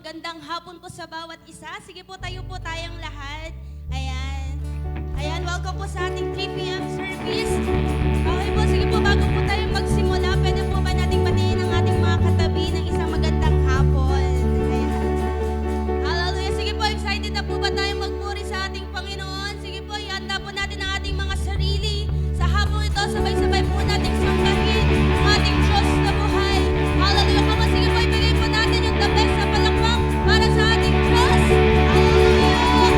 magandang hapon po sa bawat isa. Sige po, tayo po tayong lahat. Ayan. Ayan, welcome po sa ating 3 p.m. service. Okay po, sige po, bago po tayo magsimula, pwede po ba nating batiin ang ating mga katabi ng isang magandang hapon? Ayan. Hallelujah. Sige po, excited na po ba tayong magpuri sa ating Panginoon? Sige po, ihanda po natin ang ating mga sarili. Sa hapon ito, sabay-sabay po nating sambahin ang ating Diyos na buhay. Hallelujah. Kama, sige po, ibigay po natin yung the best na palakpak para sa ating Diyos. Hallelujah.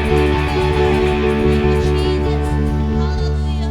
Thank you, Jesus. Hallelujah.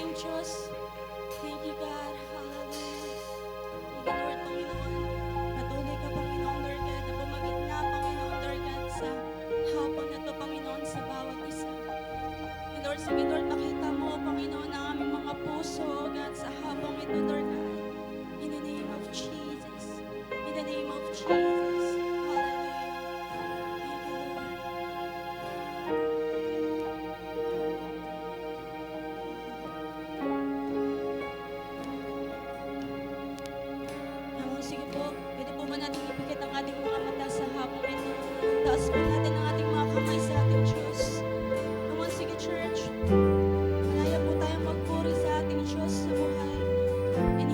ating Diyos. Thank you, God. Hallelujah. Thank you, Lord, Panginoon. Patuloy ka, Panginoon, Lord God, na bumagitna, Panginoon, Lord God, sa hapon na to, Panginoon, sa bawat isa. And Lord, sige, Lord, makita mo, Panginoon, ang aming mga puso, God, sa hapong ito, Lord God. In the name of Jesus. In the name of Jesus. Hallelujah. Thank you, Lord. Sige po, pwede po ba natin ipikit ang ating mga mata sa hapong ito? Taas po natin ang ating mga kamay sa ating Diyos. Naman, sige, church. Malaya po tayong magpuri sa ating Diyos sa buhay. In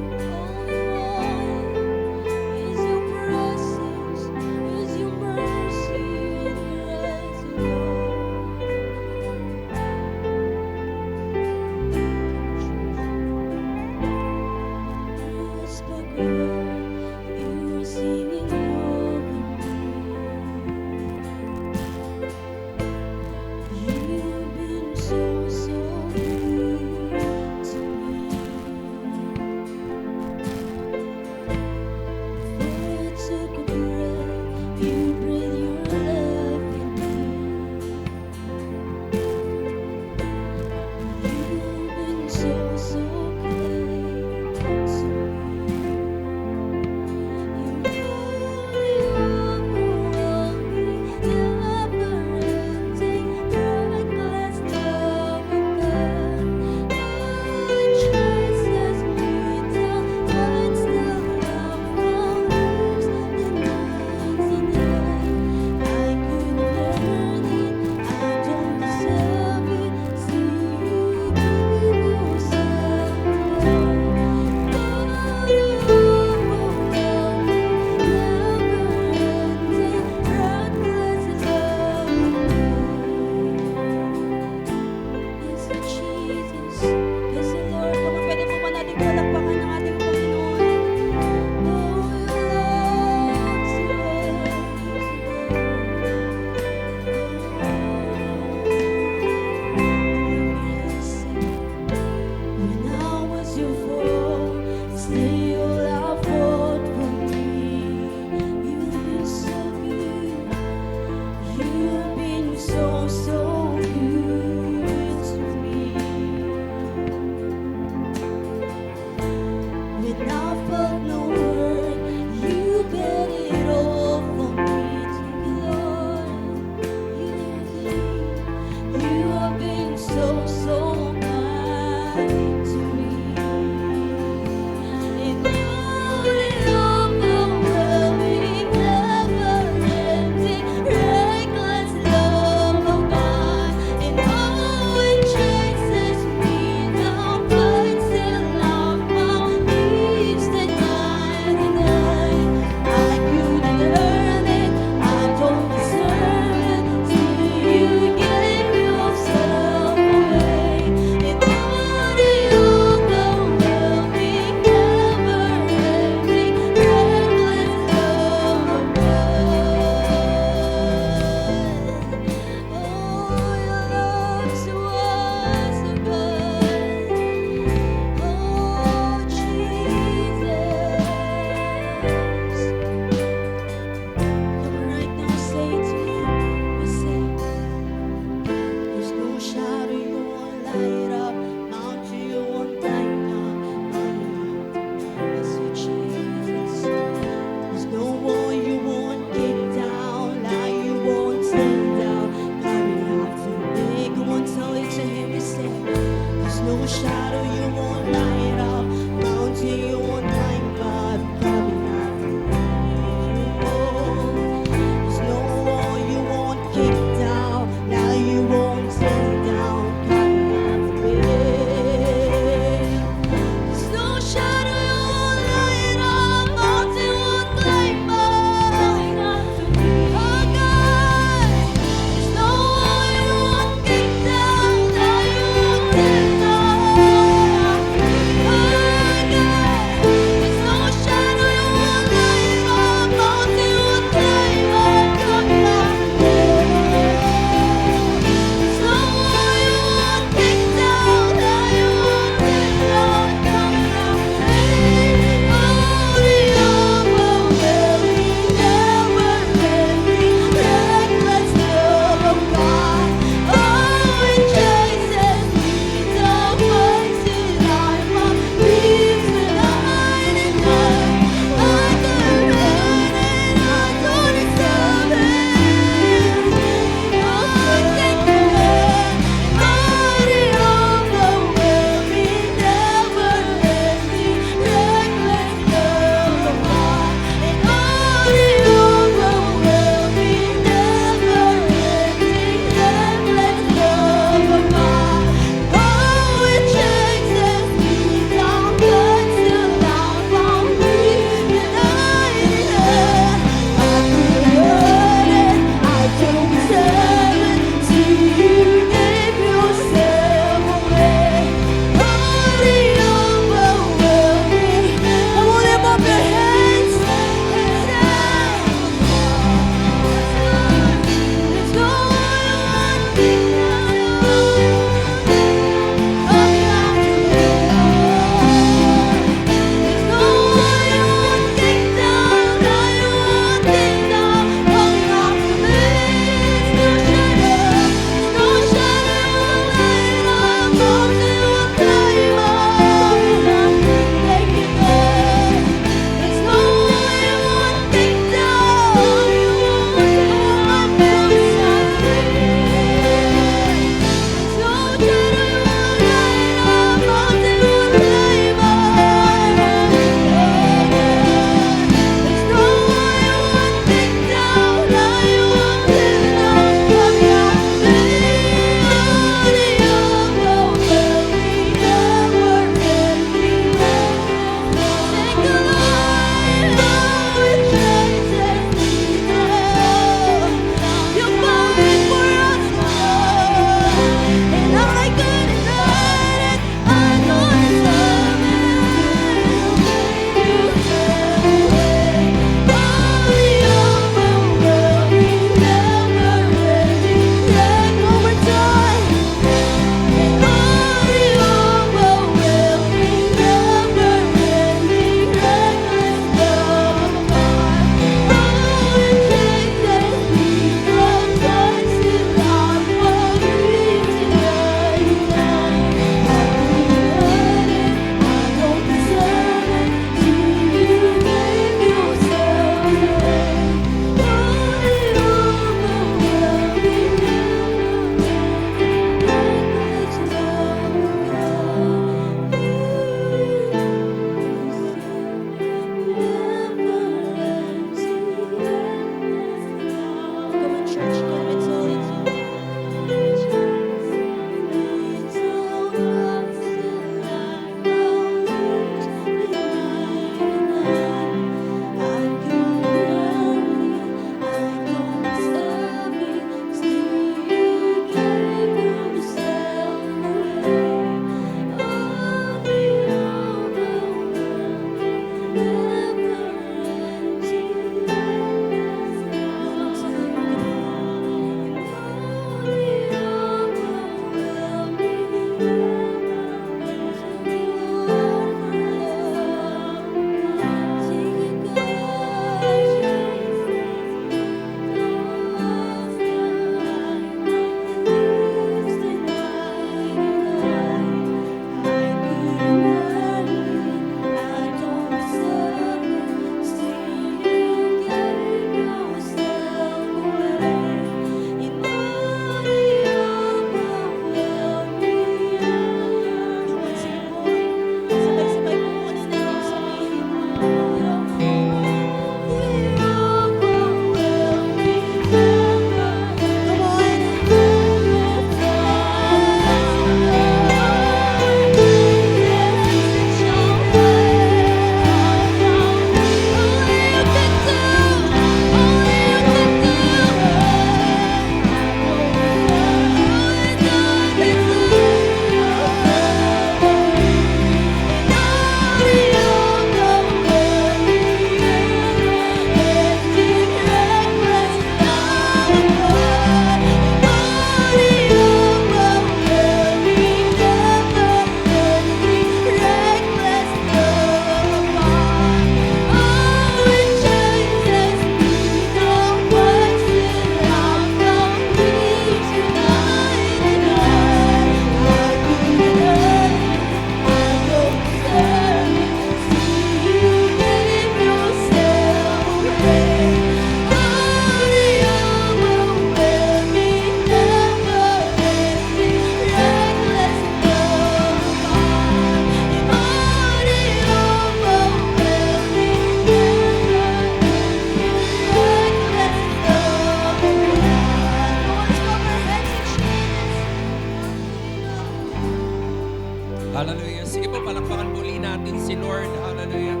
Hallelujah. Sige po, palakpakan muli natin si Lord. Hallelujah.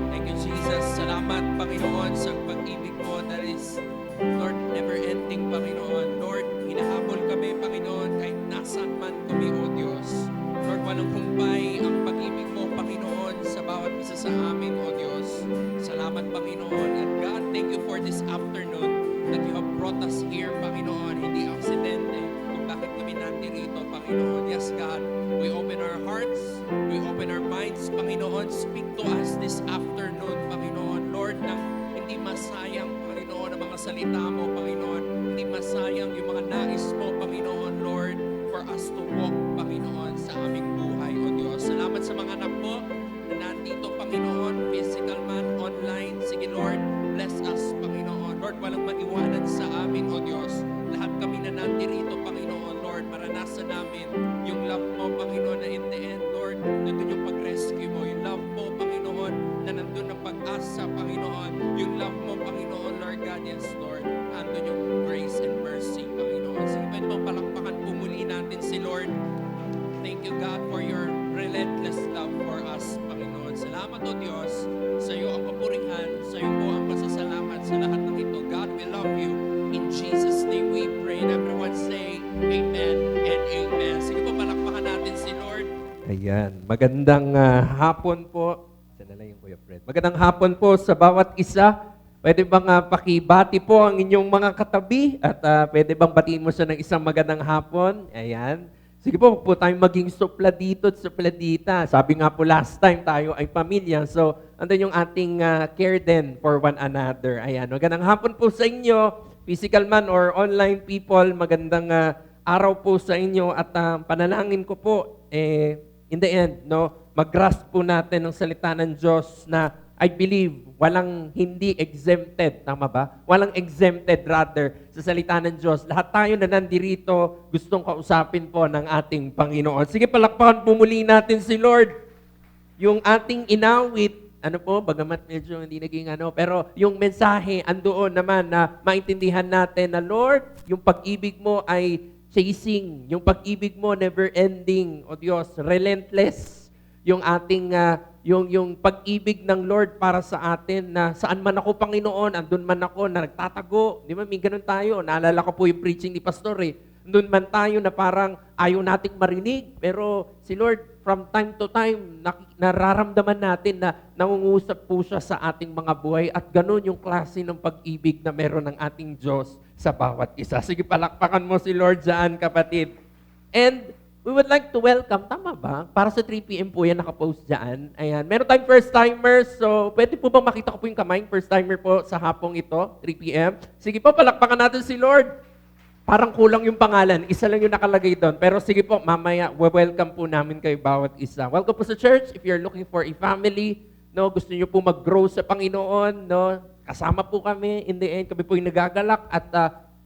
Thank you, Jesus. Salamat, Panginoon, sa pag-ibig mo that is, Lord, never-ending, Panginoon. Lord, hinahabol kami, Panginoon, kahit nasaan man kami, O Diyos. Lord, walang humpay ang pag-ibig mo, Panginoon, sa bawat isa sa amin, O Diyos. Salamat, Panginoon. And God, thank you for this afternoon that you have brought us here, Panginoon. Hindi aksidente kung bakit kami nandito, Panginoon. Yes, God, we open our hearts, we open our minds, Panginoon. Speak to us this afternoon, Panginoon. Lord, nang hindi masayang, Panginoon, ang mga salita mo, Panginoon. Hindi masayang yung mga nais mo, Panginoon, Lord, for us to walk, Panginoon, sa aming buhay, O Diyos. Salamat sa mga anak mo na nandito, Panginoon, physical man, online. Sige, Lord, bless us, Panginoon. Lord, walang maiwanan sa amin, O Diyos. Lahat kami na nandito, Panginoon, Lord, maranasan namin yung love mo, Panginoon, na in the end, Lord, nandun yung pag-rescue mo. Yung love mo, Panginoon, na nandun ang pag-asa, Panginoon. Yung love mo, Panginoon, Lord God, yes, Lord. Nandun yung grace and mercy, Panginoon. Sige, pwede bang palakpakan pumuli natin si Lord. Thank you, God, for your relentless love for us, Panginoon. Salamat, O Diyos. Sa iyo ang papurihan, sa iyo po ang pasasalamat sa lahat ng ito. God, we love you. In Jesus' name we pray. And everyone say, Amen and Amen. Sige po, palakpakan natin si Lord. Ayan. Magandang hapon po. Sana lang yung Kuya Fred. Magandang hapon po sa bawat isa. Pwede bang pakibati po ang inyong mga katabi? At pwede bang batiin mo siya ng isang magandang hapon? Ayan. Sige po, huwag po tayong maging supladito at supladita. Sabi nga po last time tayo ay pamilya. So, andun yung ating care din for one another. Ayan. Magandang hapon po sa inyo, physical man or online people. Magandang araw po sa inyo at panalangin ko po, in the end, no, mag-grasp po natin ng salita ng Diyos na I believe walang hindi exempted, tama ba? Walang exempted rather sa salita ng Diyos. Lahat tayo na nandirito gustong kausapin po ng ating Panginoon. Sige, palakpakan po muli natin si Lord. Yung ating inawit, ano po, bagamat medyo hindi naging pero yung mensahe andoon naman na maintindihan natin na Lord, yung pag-ibig mo ay chasing, yung pag-ibig mo never ending, o Diyos, relentless. Yung ating yung pag-ibig ng Lord para sa atin na saan man ako, Panginoon, andun man ako na nagtatago. Di ba, may ganun tayo. Naalala ko po yung preaching ni Pastor Andun man tayo na parang ayaw nating marinig. Pero si Lord, from time to time, nararamdaman natin na nangungusap po siya sa ating mga buhay at ganun yung klase ng pag-ibig na meron ng ating Diyos sa bawat isa. Sige, palakpakan mo si Lord dyan, kapatid. And we would like to welcome, tama ba? Para sa 3 p.m. po yan, nakapost dyan. Ayan. Meron tayong first-timers, so pwede po bang makita ko po yung kamay? First-timer po sa hapong ito, 3 p.m. Sige po, palakpakan natin si Lord. Parang kulang yung pangalan. Isa lang yung nakalagay doon. Pero sige po, mamaya, welcome po namin kayo bawat isa. Welcome po sa church. If you're looking for a family, no, gusto niyo po mag-grow sa Panginoon, no, kasama po kami. In the end, kami po yung nagagalak at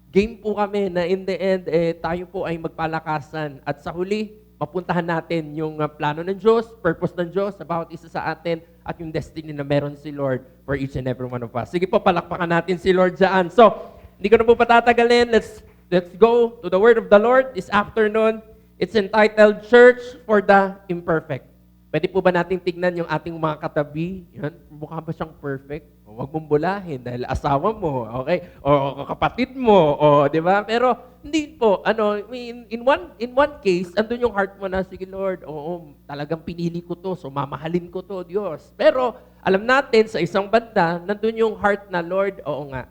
game po kami na in the end, tayo po ay magpalakasan. At sa huli, mapuntahan natin yung plano ng Diyos, purpose ng Diyos sa bawat isa sa atin at yung destiny na meron si Lord for each and every one of us. Sige po, palakpakan natin si Lord dyan. So, hindi ko na po patatagalin. Let's go to the word of the Lord this afternoon. It's entitled Church for the Imperfect. Pwede po ba natin tignan yung ating mga katabi? Yan, mukha ba siyang perfect? O, huwag mong bulahin dahil asawa mo, okay? O kapatid mo, o di ba? Pero hindi po, in one case, andun yung heart mo na, sige Lord, oo, talagang pinili ko to, so mamahalin ko to, Diyos. Pero alam natin sa isang banda, nandun yung heart na, Lord, oo nga,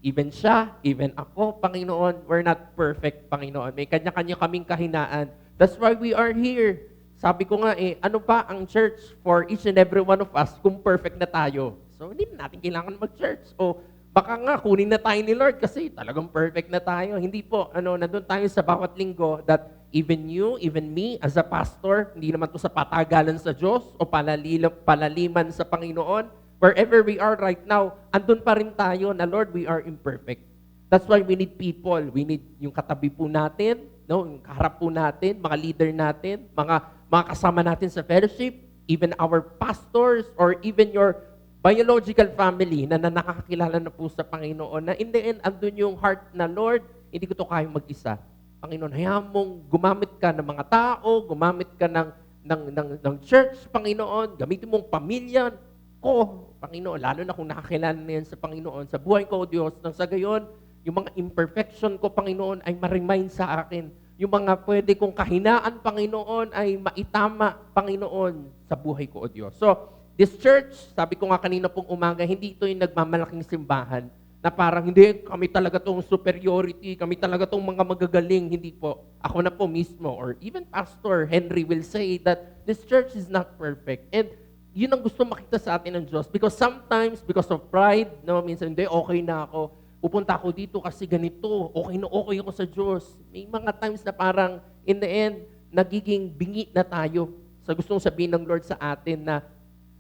even siya, even ako, Panginoon, we're not perfect, Panginoon. May kanya-kanya kaming kahinaan. That's why we are here. Sabi ko nga ano pa ang church for each and every one of us kung perfect na tayo? So, hindi na natin kailangan mag-church. O baka nga, kunin na tayo ni Lord kasi talagang perfect na tayo. Hindi po, nandun tayo sa bawat linggo that even you, even me, as a pastor, hindi naman to sa patagalan sa Diyos o palaliman sa Panginoon. Wherever we are right now, andun pa rin tayo na, Lord, we are imperfect. That's why we need people. We need yung katabi po natin, no? Yung kaharap po natin, mga leader natin, mga kasama natin sa fellowship, even our pastors, or even your biological family na nakakakilala na po sa Panginoon, na in the end, andun yung heart na, Lord, hindi ko to kayang mag-isa. Panginoon, hayaan mong gumamit ka ng mga tao, gumamit ka ng church, Panginoon, gamitin mong pamilya ko, Panginoon, lalo na kung nakakilala na yan sa Panginoon, sa buhay ko, O Diyos, nang sa gayon, yung mga imperfection ko, Panginoon, ay ma-remind sa akin. Yung mga pwede kong kahinaan, Panginoon, ay maitama, Panginoon, sa buhay ko, O Diyos. So, this church, sabi ko nga kanina pong umaga, hindi ito yung nagmamalaking simbahan na parang hindi, kami talaga tong superiority, kami talaga tong mga magagaling, hindi po. Ako na po mismo, or even Pastor Henry will say that this church is not perfect. And yun ang gusto makita sa atin ng Diyos. Because sometimes, because of pride, no, minsan, hindi, okay na ako. Pupunta ako dito kasi ganito, okay na okay ako sa Diyos. May mga times na parang, in the end, nagiging bingi na tayo sa gustong sabihin ng Lord sa atin na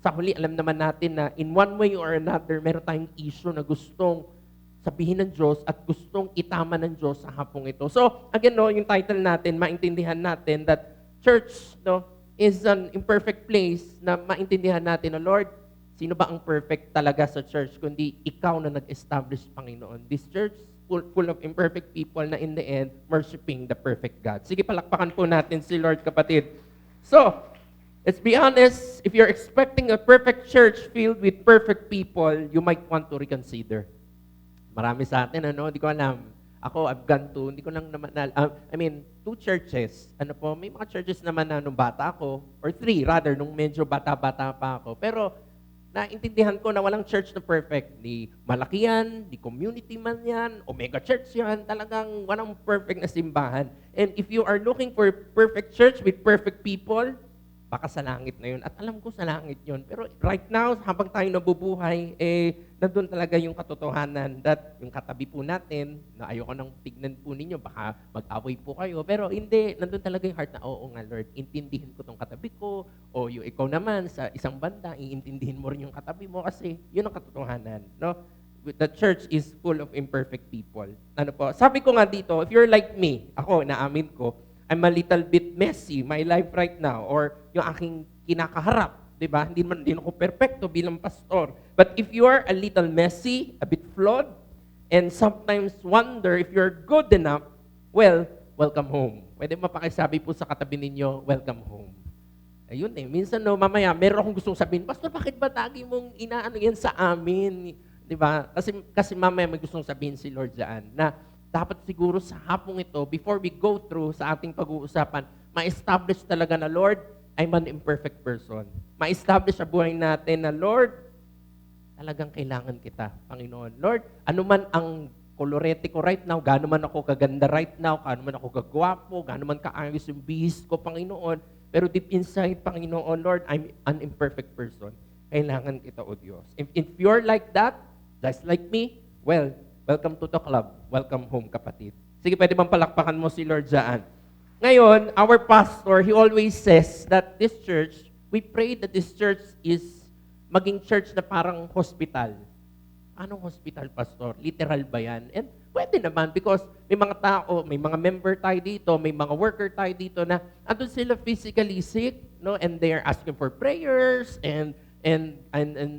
sa huli, alam naman natin na in one way or another, meron tayong issue na gustong sabihin ng Diyos at gustong itama ng Diyos sa hapong ito. So, again, no, yung title natin, maintindihan natin that church, no, is an imperfect place na maintindihan natin na, Lord, sino ba ang perfect talaga sa church kundi ikaw na nag-establish, Panginoon. This church full of imperfect people na in the end, worshiping the perfect God. Sige, palakpakan po natin si Lord, kapatid. So, let's be honest, if you're expecting a perfect church filled with perfect people, you might want to reconsider. Marami sa atin, ano, di ko alam. Ako, I've gone to, hindi ko lang naman, two churches. Ano po, may mga churches naman na nung bata ako, or three rather, nung medyo bata-bata pa ako. Pero, naintindihan ko na walang church na perfect. Di malaki yan, di community man yan, o mega church yan, talagang walang perfect na simbahan. And if you are looking for a perfect church with perfect people, baka sa langit na yun. At alam ko sa langit yun. Pero right now, habang tayo nabubuhay, nandun talaga yung katotohanan that yung katabi po natin, na ayoko nang tignan po ninyo, baka mag-away po kayo. Pero hindi, nandun talaga yung heart na, oo nga Lord, intindihin ko tong katabi ko, o yung ikaw naman sa isang banda, iintindihin mo rin yung katabi mo kasi yun ang katotohanan. No? The church is full of imperfect people. Ano po? Sabi ko nga dito, if you're like me, ako, naamin ko, I'm a little bit messy, my life right now, or yung aking kinakaharap, di ba? Hindi ako perfecto bilang pastor. But if you are a little messy, a bit flawed, and sometimes wonder if you're good enough, well, welcome home. Pwede mapakisabi po sa katabi ninyo, welcome home. Ayun minsan no, mamaya, meron akong gustong sabihin, Pastor, bakit ba lagi mong inaano yan sa amin? Di ba? Kasi mamaya may gustong sabihin si Lord dyan, na dapat siguro sa hapong ito, before we go through sa ating pag-uusapan, ma-establish talaga na, Lord, I'm an imperfect person. Ma-establish sa buhay natin na, Lord, talagang kailangan kita, Panginoon. Lord, ano man ang kolorete ko right now, gaano man ako kaganda right now, gaano man ako kagwapo, gaano man kaayos yung bihis ko, Panginoon, pero deep inside, Panginoon, Lord, I'm an imperfect person. Kailangan kita, O Diyos. If you're like that, just like me, well, welcome to the club. Welcome home, kapatid. Sige, pwede bang palakpakan mo si Lord dyan? Ngayon, our pastor, he always says that this church, we pray that this church is maging church na parang hospital. Anong hospital, pastor? Literal ba yan? And pwede naman because may mga tao, may mga member tayo dito, may mga worker tayo dito na andun sila physically sick, no? And they are asking for prayers and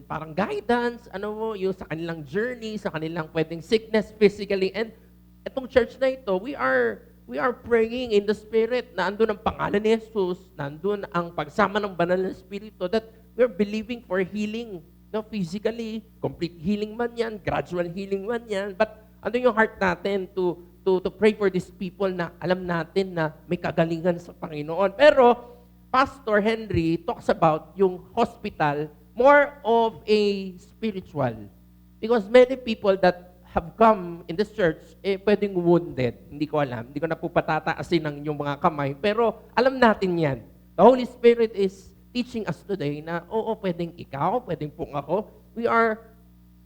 parang guidance, ano mo, yung sa kanilang journey, sa kanilang pwedeng sickness physically. And itong church na ito, we are praying in the Spirit na andun ang pangalan ni Jesus, nandun ang pagsama ng banal na Espiritu that we're believing for healing, no, physically, complete healing man yan, gradual healing man yan, but andun yung heart natin to pray for these people na alam natin na may kagalingan sa Panginoon. Pero Pastor Henry talks about yung hospital more of a spiritual. Because many people that have come in this church, pwedeng wounded. Hindi ko alam. Hindi ko na po patataasin ang inyong mga kamay. Pero alam natin yan. The Holy Spirit is teaching us today na, oo, pwedeng ikaw, pwedeng pong ako. We are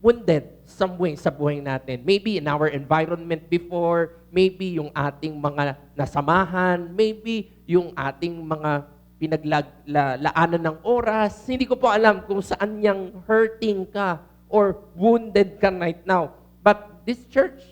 wounded some way sa buhay natin. Maybe in our environment before, maybe yung ating mga nasamahan, maybe yung ating mga pinaglaanan ng oras. Hindi ko po alam kung saan niyang hurting ka or wounded ka right now. But this church,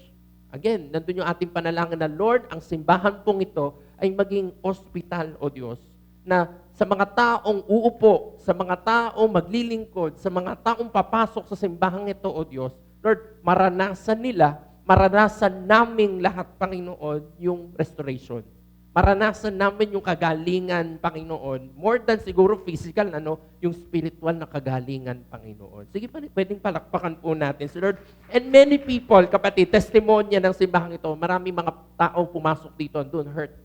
again, nandun yung ating panalangin na, Lord, ang simbahan pong ito ay maging hospital, O Diyos, na sa mga taong uupo, sa mga taong maglilingkod, sa mga taong papasok sa simbahang ito, O Diyos, Lord, maranasan nila maranasan naming lahat, Panginoon, yung restoration. Maranasan namin yung kagalingan, Panginoon. More than siguro physical, yung spiritual na kagalingan, Panginoon. Sige, pwedeng palakpakan po natin, si Lord. And many people, kapatid, testimonya ng simbahang ito, marami mga tao pumasok dito, doon hurt.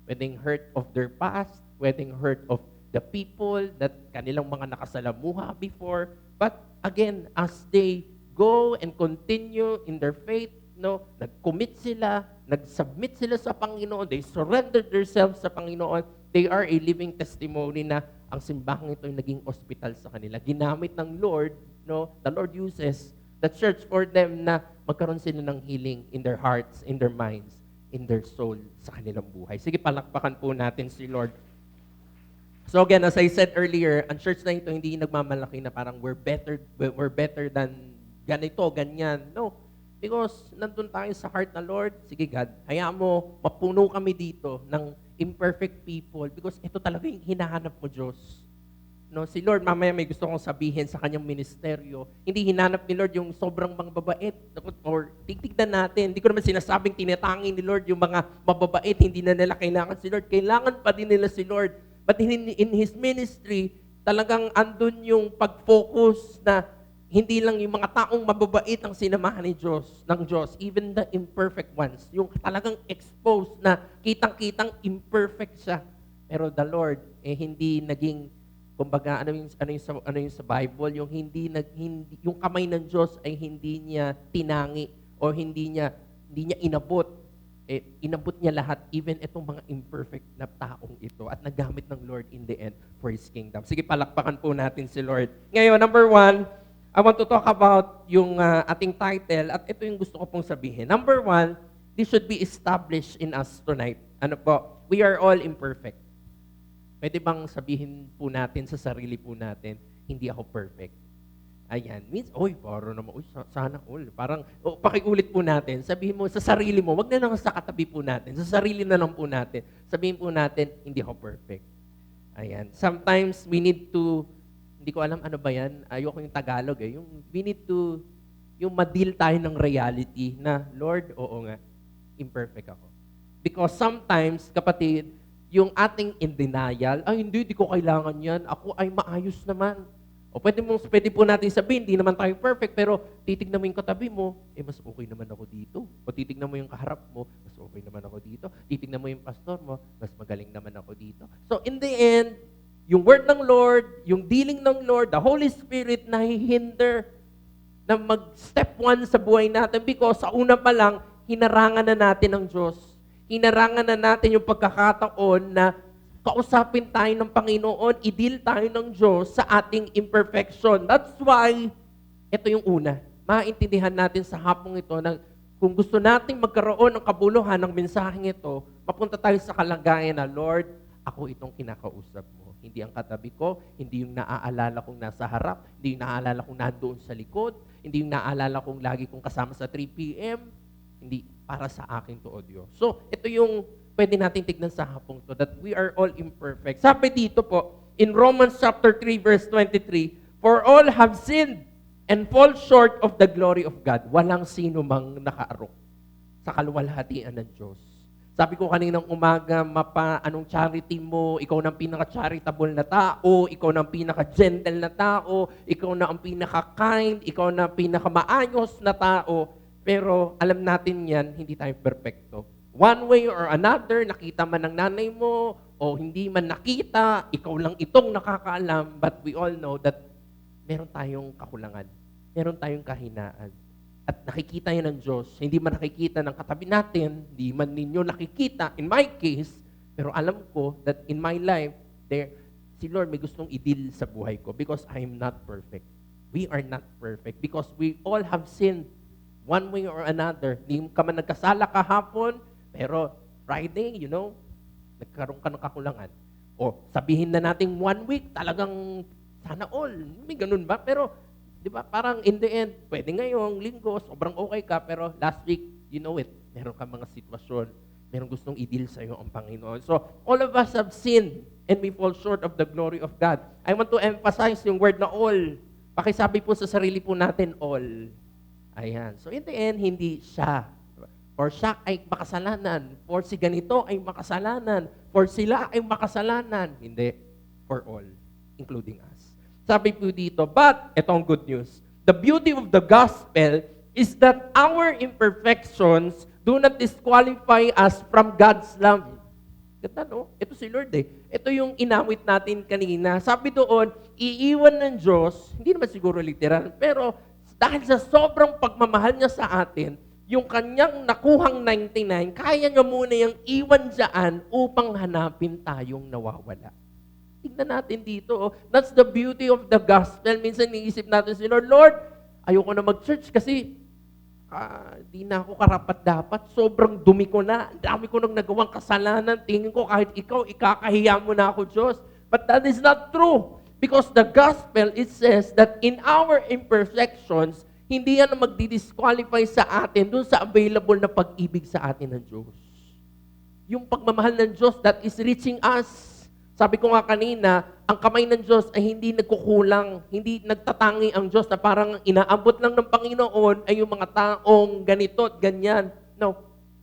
Pwedeng hurt of their past, pwedeng hurt of the people that kanilang mga nakasalamuha before. But again, as they go and continue in their faith, nag-commit sila, nag-submit sila sa Panginoon, they surrendered themselves sa Panginoon, they are a living testimony na ang simbahang ito ay naging ospital sa kanila. Ginamit ng Lord, the Lord uses the church for them na magkaroon sila ng healing in their hearts, in their minds, in their soul, sa kanilang buhay. Sige, palakpakan po natin si Lord. So again, as I said earlier, ang church na ito hindi nagmamalaki na parang we're better than ganito, ganyan. No. Because nandun tayo sa heart na, Lord, sige God, hayaan mo, mapuno kami dito ng imperfect people because ito talaga yung hinahanap mo, Diyos. Si Lord, mamaya may gusto kong sabihin sa kanyang ministeryo. Hindi hinanap ni Lord yung sobrang mga babait. Or titignan natin, hindi ko naman sinasabing tinatangin ni Lord yung mga mababait, hindi na nila kailangan si Lord. Kailangan pa din nila si Lord. But in His ministry, talagang andun yung pag-focus na hindi lang yung mga taong mababait ang sinamahan ng Diyos, even the imperfect ones. Yung talagang exposed na kitang-kitang imperfect siya. Pero the Lord, hindi naging, kumbaga, ano yung sa Bible, yung kamay ng Diyos ay hindi niya tinangi o hindi niya inabot. Inabot niya lahat, even itong mga imperfect na taong ito at nagamit ng Lord in the end for His kingdom. Sige, palakpakan po natin si Lord. Ngayon, number 1, I want to talk about yung ating title at ito yung gusto ko pong sabihin. Number 1, this should be established in us tonight. Ano po? We are all imperfect. Pwede bang sabihin po natin sa sarili po natin, hindi ako perfect? Ayan. Means, parang naman, sana all. Parang, pakiulit po natin. Sabihin mo sa sarili mo, wag na lang sa katabi po natin. Sa sarili na lang po natin. Sabihin po natin, hindi ako perfect. Ayan. Sometimes we need to, hindi ko alam ano ba yan, ayoko yung Tagalog yung ma-deal tayo ng reality na, Lord, oo nga, imperfect ako. Because sometimes, kapatid, yung ating in denial, hindi ko kailangan yan, ako ay maayos naman. O pwede po natin sabihin, hindi naman tayo perfect, pero titignan mo yung katabi mo, mas okay naman ako dito. O titignan mo yung kaharap mo, mas okay naman ako dito. Titignan mo yung pastor mo, mas magaling naman ako dito. So in the end, yung word ng Lord, yung dealing ng Lord, the Holy Spirit nahihinder na mag-step 1 sa buhay natin because sa una pa lang, hinarangan na natin ng Diyos. Hinarangan na natin yung pagkakataon na kausapin tayo ng Panginoon, i-deal tayo ng Diyos sa ating imperfection. That's why, ito yung una. Maintindihan natin sa hapong ito na kung gusto nating magkaroon ng kabuluhan ng mensaheng ito, mapunta tayo sa kalagayan na, Lord, ako itong kinakausap mo. Hindi ang katabi ko, hindi yung naaalala kong nasa harap, hindi yung naaalala kong nandoon sa likod, hindi yung naaalala kong lagi kong kasama sa 3 p.m., hindi para sa akin to, O Diyos. So, ito yung pwede natin tignan sa hapong to, that we are all imperfect. Sabi dito po, in Romans chapter 3, verse 23, for all have sinned and fall short of the glory of God. Walang sino mang nakaarok sa kaluwalhatian ng Diyos. Sabi ko kaninang umaga, anong charity mo, ikaw na ang pinaka-charitable na tao, ikaw na ang pinaka-gentle na tao, ikaw na ang pinaka-kind, ikaw na ang pinaka-maayos na tao. Pero alam natin yan, hindi tayo perfecto. One way or another, nakita man ng nanay mo, o hindi man nakita, ikaw lang itong nakakaalam, but we all know that meron tayong kakulangan, meron tayong kahinaan. At nakikita yan ng Diyos. Hindi man nakikita ng katabi natin, hindi man ninyo nakikita, in my case, pero alam ko that in my life, si Lord may gustong i-deal sa buhay ko because I am not perfect. We are not perfect because we all have sinned one way or another. Hindi ka man nagkasala kahapon, pero Friday, nagkaroon ka ng kakulangan. O sabihin na natin 1 week, talagang sana all. May ganun ba? Pero di ba, parang in the end, pwede ngayong linggo, sobrang okay ka, pero last week, you know it, meron ka mga sitwasyon, meron gustong i-deal sa'yo ang Panginoon. So, all of us have sinned and we fall short of the glory of God. I want to emphasize yung word na all. Pakisabi po sa sarili po natin, all. Ayan. So in the end, hindi siya. For siya ay makasalanan. For si ganito ay makasalanan. For sila ay makasalanan. Hindi. For all, including us. Sabi po dito, but, ito ang good news. The beauty of the gospel is that our imperfections do not disqualify us from God's love. Ganda, no? Ito si Lord eh. Ito yung inawit natin kanina. Sabi doon, iiwan ng Diyos, hindi naman siguro literal, pero dahil sa sobrang pagmamahal niya sa atin, yung kanyang nakuhang 99, kaya niya muna yung iwan dyan upang hanapin tayong nawawala. Tignan natin dito. Oh. That's the beauty of the gospel. Minsan niisip natin si Lord, Lord, ayoko na mag-church kasi di na ako karapat-dapat. Sobrang dumi ko na. Ang dami ko nang nagawang kasalanan. Tingin ko kahit ikaw, ikakahiya mo na ako, Diyos. But that is not true. Because the gospel, it says that in our imperfections, hindi yan ang magdi-disqualify sa atin dun sa available na pag-ibig sa atin ng Diyos. Yung pagmamahal ng Diyos that is reaching us. Sabi ko nga kanina, ang kamay ng Diyos ay hindi nagkukulang, hindi nagtatangi ang Diyos na parang inaabot lang ng Panginoon ay yung mga taong ganito at ganyan. No,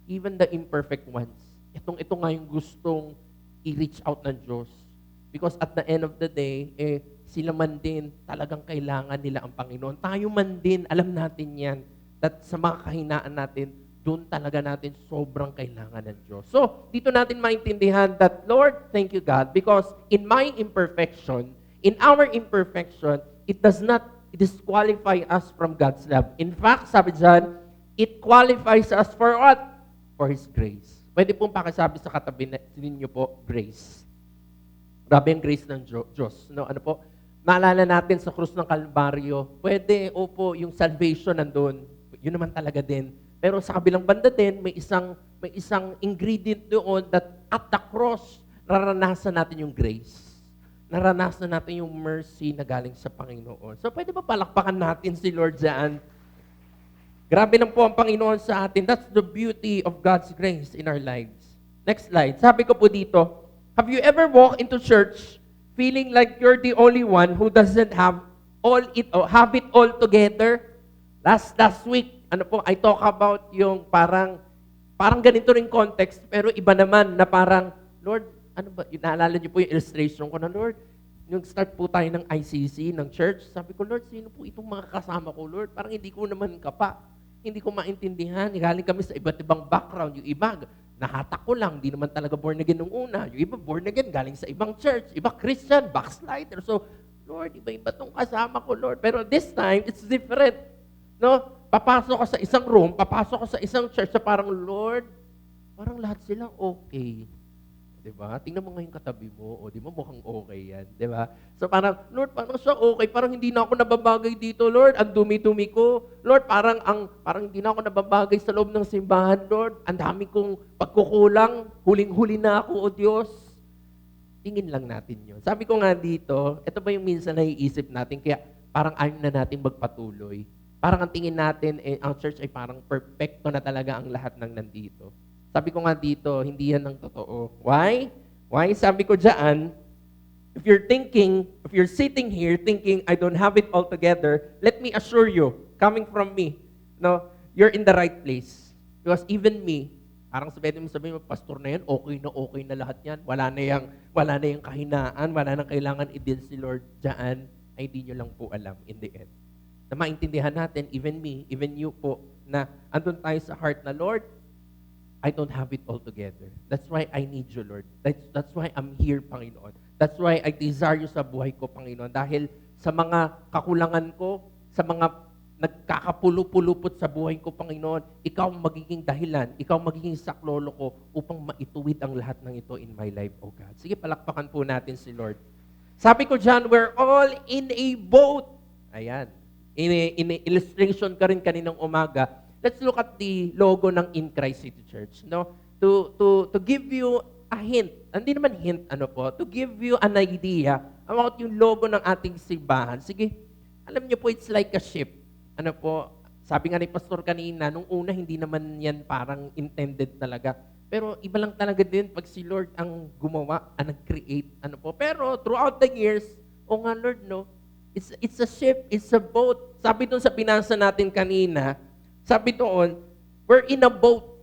even the imperfect ones. Ito nga yung gustong i-reach out ng Diyos. Because at the end of the day, sila man din talagang kailangan nila ang Panginoon. Tayo man din, alam natin yan, that sa mga kahinaan natin, doon talaga natin sobrang kailangan ng Diyos. So, dito natin maintindihan that, Lord, thank you God, because in my imperfection, in our imperfection, it does not disqualify us from God's love. In fact, sabi dyan, it qualifies us for what? For His grace. Pwede pong pakisabi sa katabi ninyo po, grace. Grabe ang grace ng Diyos. No, ano po? Naalala natin sa krus ng Kalbaryo, pwede, opo, yung salvation nandun. Yun naman talaga din. Pero sa kabilang banda din, may isang ingredient doon that at the cross, naranasan natin yung grace. Naranasan natin yung mercy na galing sa Panginoon. So pwede ba palakpakan natin si Lord dyan? Grabe lang po ang Panginoon sa atin. That's the beauty of God's grace in our lives. Next slide. Sabi ko po dito, have you ever walked into church feeling like you're the only one who doesn't have it all together? Last week, I talk about yung parang ganito rin context, pero iba naman na parang, Lord, ano ba, naalala niyo po yung illustration ko na, Lord, yung start po tayo ng ICC, ng church, sabi ko, Lord, sino po itong mga kasama ko, Lord? Parang hindi ko naman kapa, hindi ko maintindihan, galing kami sa iba't ibang background, yung iba, nahatak ko lang, hindi naman talaga born again nung una, yung iba born again, galing sa ibang church, iba Christian, backslider, so, Lord, iba-iba tong kasama ko, Lord, pero this time, it's different, no? Papasok ka sa isang room, papasok ka sa isang church sa parang, Lord, parang lahat sila okay. Diba? Tingnan mo nga yung katabi mo, o di ba mukhang okay yan, diba? So parang, Lord, parang siya okay, parang hindi na ako nababagay dito, Lord, ang dumi-dumi ko. Lord, parang hindi na ako nababagay sa loob ng simbahan, Lord. Ang dami kong pagkukulang, huling-huli na ako, o Diyos. Tingin lang natin yun. Sabi ko nga dito, ito ba yung minsan naiisip natin, kaya parang ayaw na natin magpatuloy. Parang ang tingin natin, ang church ay parang perfecto na talaga ang lahat ng nandito. Sabi ko nga dito, hindi yan ang totoo. Why? Why? Sabi ko dyan, if you're sitting here thinking, I don't have it all together, let me assure you, coming from me, no, you're in the right place. Because even me, parang sabihin mo, pastor na yan, okay na lahat yan. Wala na yung kahinaan, wala nang kailangan i-deal si Lord dyan, ay di nyo lang po alam in the end. Na maintindihan natin, even me, even you po, na andun tayo sa heart na, Lord, I don't have it all together. That's why I need you, Lord. That's why I'm here, Panginoon. That's why I desire you sa buhay ko, Panginoon. Dahil sa mga kakulangan ko, sa mga nagkakapulupulupot sa buhay ko, Panginoon, ikaw ang magiging dahilan, ikaw ang magiging saklolo ko upang maituwid ang lahat ng ito in my life, O God. Sige, palakpakan po natin si Lord. Sabi ko dyan, we're all in a boat. Ayan. In illustration ka rin kaninang umaga, let's look at the logo ng In Christ City Church. No? To give you a hint, hindi naman hint, to give you an idea about yung logo ng ating simbahan. Sige, alam niyo po, it's like a ship. Sabi nga ni Pastor kanina, nung una, hindi naman yan parang intended talaga. Pero iba lang talaga din pag si Lord ang gumawa, ang nag-create, Pero throughout the years, Lord, no, It's a ship, it's a boat. Sabi doon sa binasa natin kanina, sabi doon, we're in a boat.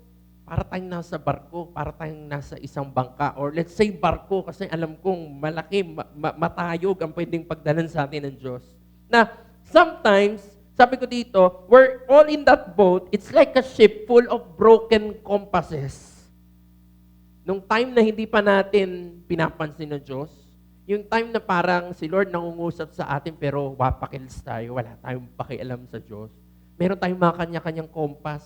Para tayong nasa barko, para tayong nasa isang bangka. Or let's say barko, kasi alam kong malaki, matayog ang pwedeng pagdalan sa atin ng Diyos. Na sometimes, sabi ko dito, we're all in that boat, it's like a ship full of broken compasses. Nung time na hindi pa natin pinapansin ng Diyos, yung time na parang si Lord nangungusap sa atin pero wapakils tayo, wala tayong pakialam sa Diyos. Meron tayong mga kanya-kanyang kompas.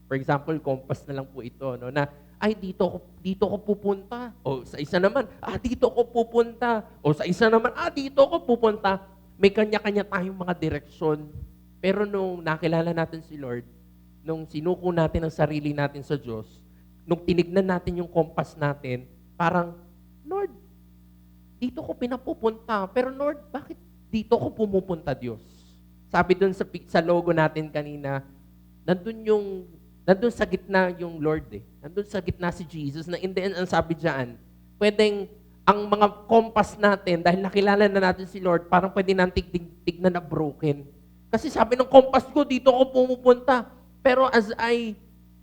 For example, compass na lang po ito, no, na, ay, dito ko pupunta. O sa isa naman, dito ko pupunta. O sa isa naman, dito ko pupunta. May kanya-kanya tayong mga direksyon. Pero nung nakilala natin si Lord, nung sinuko natin ang sarili natin sa Diyos, nung tinignan natin yung compass natin, parang, Lord, dito ko pinapupunta. Pero Lord, bakit dito ko pumupunta, Diyos? Sabi dun sa logo natin kanina, nandun sa gitna yung Lord eh. Nandun sa gitna si Jesus na in the end, ang sabi dyan, pwedeng ang mga compass natin, dahil nakilala na natin si Lord, parang pwede natin tignan na broken. Kasi sabi ng compass ko, dito ako pumupunta. Pero as I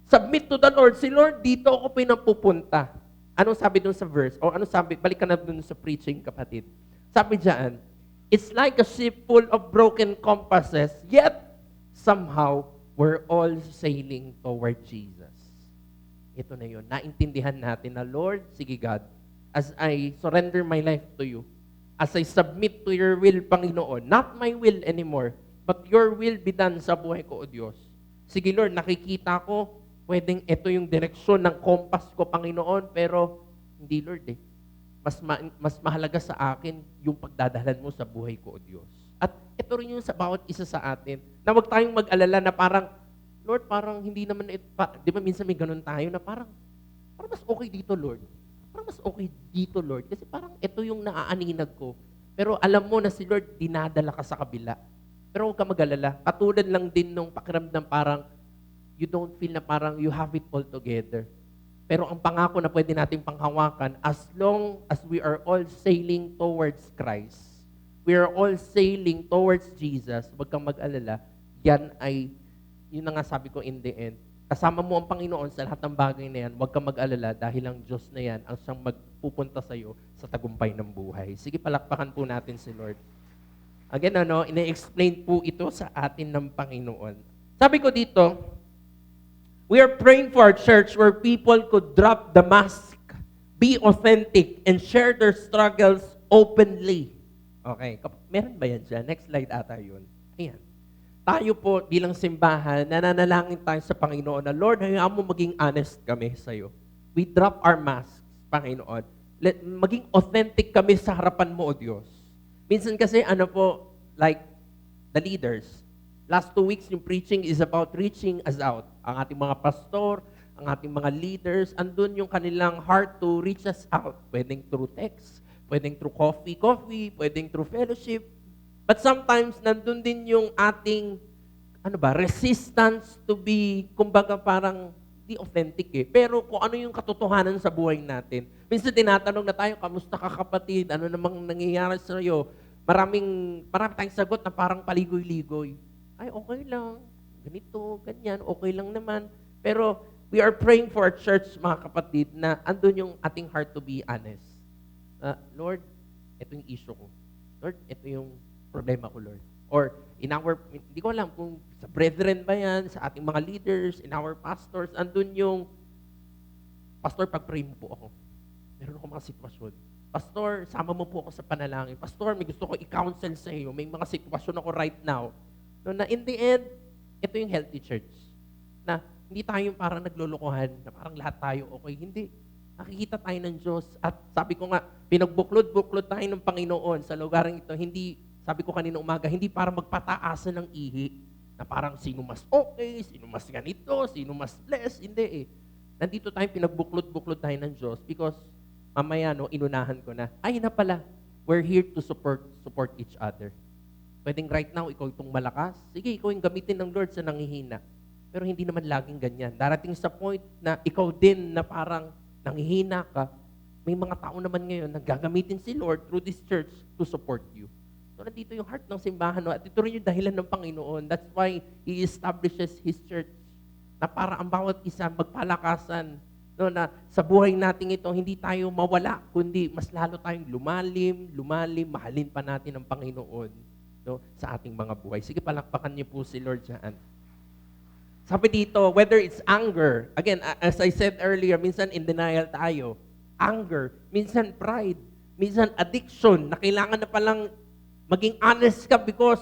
submit to the Lord, si Lord, dito ako pinapupunta. Anong sabi dun sa verse? O anong sabi? Balik ka na dun sa preaching, kapatid. Sabi dyan, it's like a ship full of broken compasses, yet somehow, we're all sailing toward Jesus. Ito na yun. Naintindihan natin na, Lord, sige God, as I surrender my life to you, as I submit to your will, Panginoon, not my will anymore, but your will be done sa buhay ko, O Diyos. Sige Lord, nakikita ko, pwedeng ito yung direksyon ng compass ko, Panginoon, pero hindi Lord eh. Mas mahalaga sa akin yung pagdadalan mo sa buhay ko, O Diyos. At ito rin yung sa bawat isa sa atin, na huwag tayong mag-alala na parang, Lord, parang hindi naman, di ba minsan may ganun tayo na parang mas okay dito, Lord. Parang mas okay dito, Lord. Kasi parang ito yung naaaninag ko. Pero alam mo na si Lord, dinadala ka sa kabila. Pero huwag ka mag-alala. Katulad lang din nung pakiramdam parang, you don't feel na parang you have it all together. Pero ang pangako na pwede nating panghawakan, as long as we are all sailing towards Christ, we are all sailing towards Jesus, huwag kang mag-alala, yan ay, yun na nga sabi ko in the end, kasama mo ang Panginoon sa lahat ng bagay na yan, huwag kang mag-alala dahil ang Diyos na yan ang siyang magpupunta sa iyo sa tagumpay ng buhay. Sige, palakpakan po natin si Lord. Again, ina-explain po ito sa atin ng Panginoon. Sabi ko dito, we are praying for a church where people could drop the mask, be authentic, and share their struggles openly. Okay, meron ba yan dyan? Next slide ata yun. Ayan. Tayo po bilang simbahan, nananalangin tayo sa Panginoon na, Lord, hayaan mo maging honest kami sa iyo. We drop our masks, Panginoon. Maging authentic kami sa harapan mo, O Diyos. Minsan kasi, like the leaders, last 2 weeks, yung preaching is about reaching us out. Ang ating mga pastor, ang ating mga leaders, andun yung kanilang heart to reach us out. Pwedeng through text, pwedeng through coffee, pwedeng through fellowship. But sometimes, nandun din yung ating, resistance to be, kumbaga parang, di authentic eh. Pero kung ano yung katotohanan sa buhay natin. Minsan tinatanong na tayo, kamusta ka kapatid? Ano namang nangyayari sa iyo? Marami tayong sagot na parang paligoy-ligoy. Ay, okay lang. Ganito, ganyan, okay lang naman. Pero we are praying for a church, mga kapatid, na andun yung ating heart to be honest. Lord, ito yung issue ko. Lord, ito yung problema ko, Lord. Or hindi ko alam kung sa brethren ba yan, sa ating mga leaders, in our pastors, andun yung, Pastor, pag-pray mo po ako. Meron ako mga sitwasyon. Pastor, sama mo po ako sa panalangin. Pastor, may gusto ko i-counsel sa iyo. May mga sitwasyon ako right now. No, na in the end, ito yung healthy church. Na hindi tayo parang naglulukuhan, na parang lahat tayo okay. Hindi. Nakikita tayo ng Diyos. At sabi ko nga, pinagbuklod-buklod tayo ng Panginoon sa lugarang ito. Hindi, sabi ko kanina umaga, hindi para magpataasan ng ihi. Na parang sino mas okay, sino mas ganito, sino mas less. Hindi eh. Nandito tayo, pinagbuklod-buklod tayo ng Diyos because mamaya, inunahan ko na, ay na pala, we're here to support each other. Pwedeng right now, ikaw itong malakas. Sige, ikaw yung gamitin ng Lord sa nangihina. Pero hindi naman laging ganyan. Darating sa point na ikaw din na parang nangihina ka, may mga tao naman ngayon na gagamitin si Lord through this church to support you. So nandito yung heart ng simbahan, no? At ito rin yung dahilan ng Panginoon. That's why He establishes His church na para ang bawat isa magpalakasan, no, na sa buhay nating ito, hindi tayo mawala, kundi mas lalo tayong lumalim, mahalin pa natin ang Panginoon, no, sa ating mga buhay. Sige, palakpakan niyo po si Lord dyan. Sabi dito, whether it's anger, again, as I said earlier, minsan in denial tayo. Anger, minsan pride, minsan addiction, na kailangan na palang maging honest ka because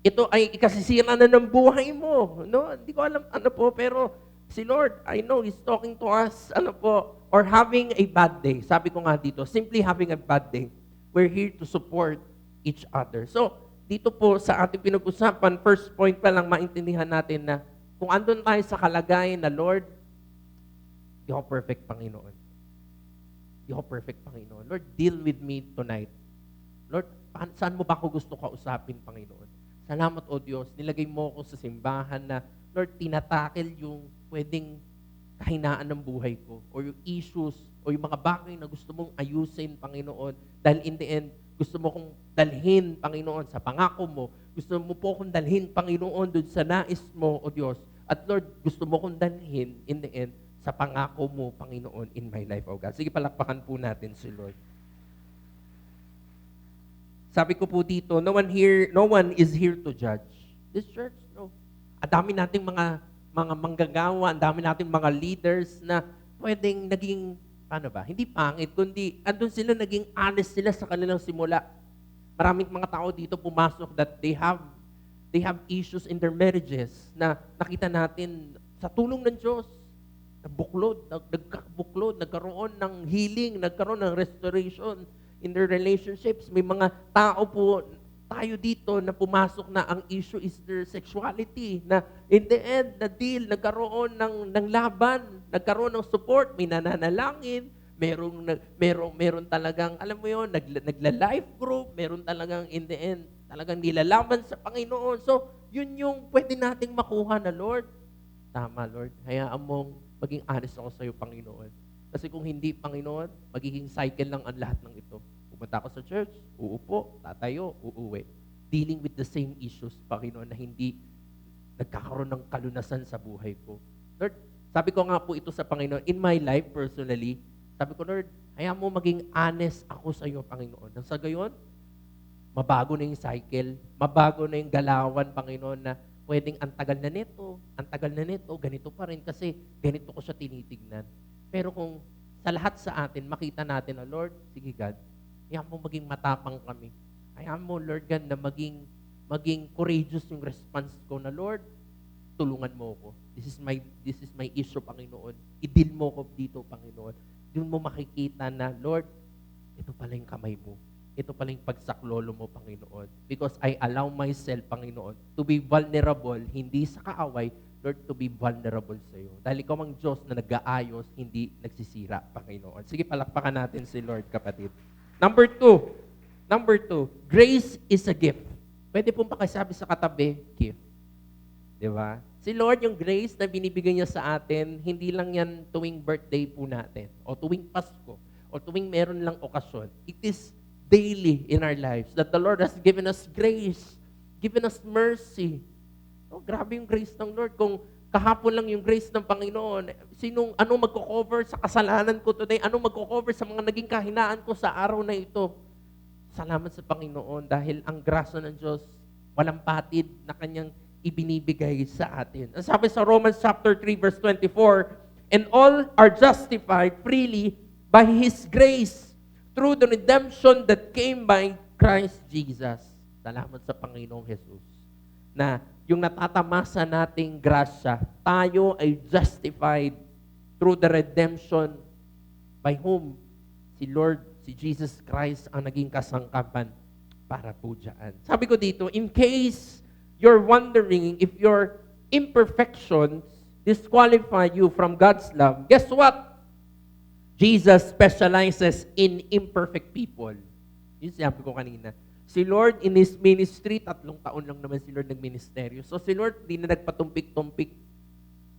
ito ay ikasisira na ng buhay mo. No? Hindi ko alam ano po, pero si Lord, I know He's talking to us, ano po, or having a bad day. Sabi ko nga dito, simply having a bad day. We're here to support each other. So, dito po sa ating pinag-usapan, first point pa lang maintindihan natin na kung andun tayo sa kalagayan na, Lord, di ako perfect, Panginoon. Di ako perfect, Panginoon. Lord, deal with me tonight. Lord, saan mo ba ako gusto kausapin, Panginoon? Salamat, O Diyos, nilagay mo ako sa simbahan na, Lord, tinatakil yung pwedeng kahinaan ng buhay ko o yung issues o yung mga bagay na gusto mong ayusin, Panginoon. Dahil in the end, gusto mo kong dalhin, Panginoon, sa pangako mo. Gusto mo po kong dalhin, Panginoon, doon sa nais mo, O Diyos. At Lord, gusto mo kong dalhin, in the end, sa pangako mo, Panginoon, in my life, O God. Sige, palakpakan po natin si Lord. Sabi ko po dito, no one is here to judge. This church, no. Ang dami nating mga manggagawa, ang dami nating mga leaders na pwedeng naging, paano ba, hindi pangit, kundi andun sila, naging honest sila sa kanilang simula. Maraming mga tao dito pumasok that they have issues in their marriages na nakita natin sa tulong ng Diyos, nagbuklod, nagkaroon ng healing, nagkaroon ng restoration in their relationships. May mga tao po tayo dito na pumasok na ang issue is their sexuality, na in the end, na deal, nagkaroon ng laban, nagkaroon ng support, may nananalangin, meron talagang, alam mo yun, nagla-life group, meron talagang in the end, talagang nilalaban sa Panginoon. So, yun yung pwede nating makuha na, Lord. Tama, Lord. Hayaan mong maging honest ako sa iyo, Panginoon. Kasi kung hindi, Panginoon, magiging cycle lang ang lahat ng ito. Pumunta ako sa church, uupo, tatayo, uuwi. Dealing with the same issues, Panginoon, na hindi nagkakaroon ng kalunasan sa buhay ko. Lord, sabi ko nga po ito sa Panginoon, in my life personally, sabi ko, Lord, hayaan mo maging honest ako sa iyo, Panginoon. Nang sa gayon, mabago na yung cycle, mabago na yung galawan, Panginoon, na pwedeng ang tagal na nito, ganito pa rin kasi ganito ko siya tinitignan. Pero kung sa lahat sa atin, makita natin na, Lord, sige God, hayaan mo maging matapang kami. Hayaan mo, Lord God, na maging courageous yung response ko na, Lord, tulungan mo ko. This is my issue, Panginoon. I-deal mo ko dito, Panginoon. Doon mo makikita na, Lord, ito pala yung kamay mo. Ito pala yung pagsaklolo mo, Panginoon. Because I allow myself, Panginoon, to be vulnerable, hindi sa kaaway, Lord, to be vulnerable sa iyo. Dahil ikaw ang Diyos na nag-aayos, hindi nagsisira, Panginoon. Sige, palakpakan natin si Lord, kapatid. Number two, grace is a gift. Pwede pong pakisabi sa katabi, gift. Di ba? Si Lord, yung grace na binibigay niya sa atin, hindi lang yan tuwing birthday po natin, o tuwing Pasko, o tuwing meron lang okasyon. It is daily in our lives that the Lord has given us grace, given us mercy. Oh, grabe yung grace ng Lord. Kung kahapon lang yung grace ng Panginoon, anong magko-cover sa kasalanan ko today? Anong magko-cover sa mga naging kahinaan ko sa araw na ito? Salamat sa Panginoon dahil ang grasya ng Diyos walang patid na kanyang ibinibigay sa atin. Ang sabi sa Romans chapter 3 verse 24, and all are justified freely by His grace through the redemption that came by Christ Jesus. Salamat sa Panginoong Jesus na yung natatamasa nating grasya, tayo ay justified through the redemption by whom? Si Lord, si Jesus Christ ang naging kasangkapan para po dyan. Sabi ko dito, in case you're wondering if your imperfections disqualify you from God's love, guess what? Jesus specializes in imperfect people. Yun sabi ko kanina. Si Lord in His ministry, 3 taon lang naman si Lord nagministeryo. So si Lord, di na nagpatumpik-tumpik.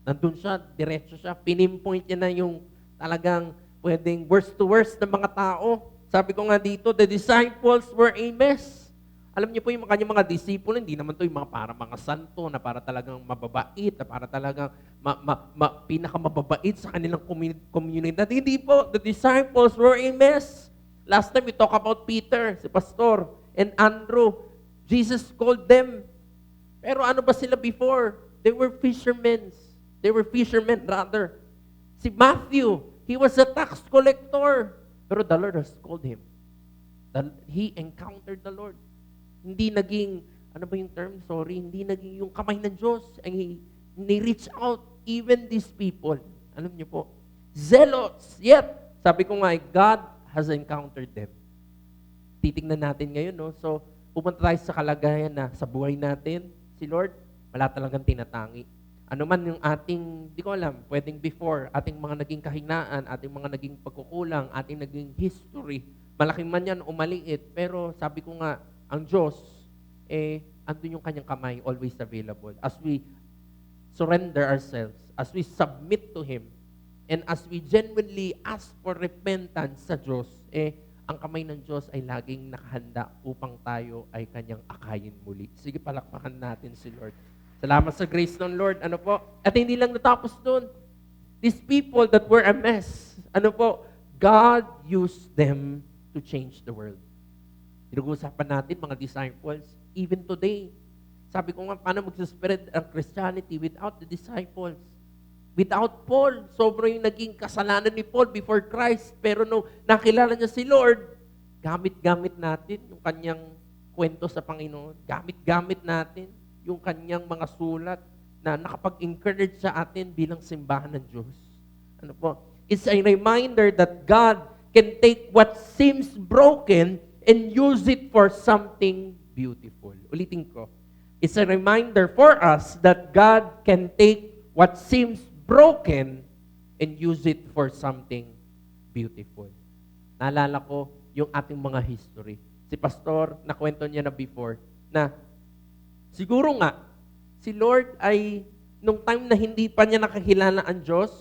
Nandun siya, diretso siya. Pinimpoint niya na yung talagang pwedeng worst to worst ng mga tao. Sabi ko nga dito, the disciples were a mess. Alam niyo po yung kanyang mga disipulo, hindi naman to yung para mga santo, na para talagang mababait, na para talagang pinakamababait sa kanilang komunidad. Hindi po, the disciples were a mess. Last time we talk about Peter, si Pastor, and Andrew. Jesus called them. Pero ano ba sila before? They were fishermen. They were fishermen rather. Si Matthew, he was a tax collector. Pero the Lord has called him. He encountered the Lord. Hindi naging, ano ba yung term? Sorry, hindi naging yung kamay ng Diyos. And he reached out even these people. Alam niyo po, zealots. Yet, sabi ko nga, God has encountered them. Titingnan natin ngayon, no? So, pumunta tayo sa kalagayan na sa buhay natin, si Lord, wala talagang tinatangi. Ano man yung ating, di ko alam, pwedeng before, ating mga naging kahinaan, ating mga naging pagkukulang, ating naging history, malaking man yan o maliit, pero sabi ko nga, ang Diyos, andun yung kanyang kamay, always available. As we surrender ourselves, as we submit to Him, and as we genuinely ask for repentance sa Diyos, ang kamay ng Diyos ay laging nakahanda upang tayo ay kanyang akayin muli. Sige, palakpakan natin si Lord. Salamat sa grace ng Lord. Ano po? At hindi lang natapos doon. These people that were a mess, ano po? God used them to change the world. Pinag-uusapan natin, mga disciples, even today. Sabi ko nga, paano mag-spread ang Christianity without the disciples? Without Paul, sobrang yung naging kasalanan ni Paul before Christ. Pero nung nakilala niya si Lord, gamit-gamit natin yung kanyang kwento sa Panginoon. Gamit-gamit natin yung kanyang mga sulat na nakapag-encourage sa atin bilang simbahan ng Diyos. Ano po? It's a reminder that God can take what seems broken and use it for something beautiful. Ulitin ko. It's a reminder for us that God can take what seems broken and use it for something beautiful. Naalala ko yung ating mga history. Si Pastor, nakwento niya na before, na siguro nga, si Lord ay, nung time na hindi pa niya nakakilala ang Diyos,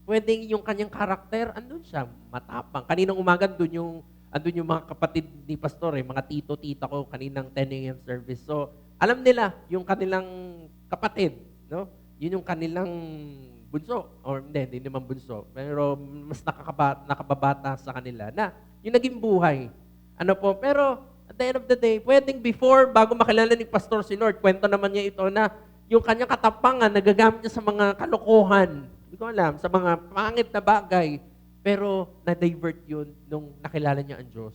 pwedeng yung kanyang karakter, andun siya, matapang. Kaninang umaga, andun yung mga kapatid ni Pastor, mga tito-tita ko, kaninang 10 a.m. service. So, alam nila yung kanilang kapatid, no? Yun yung kanilang bunso. Or hindi naman bunso. Pero mas nakababata sa kanila na yung naging buhay. Ano po? Pero at the end of the day, pwedeng before, bago makilala ni Pastor si Lord, kwento naman niya ito na yung kanyang katapangan, nagagamit niya sa mga kalokohan. Hindi ko alam, sa mga pangit na bagay. Pero na-divert yun nung nakilala niya ang Diyos.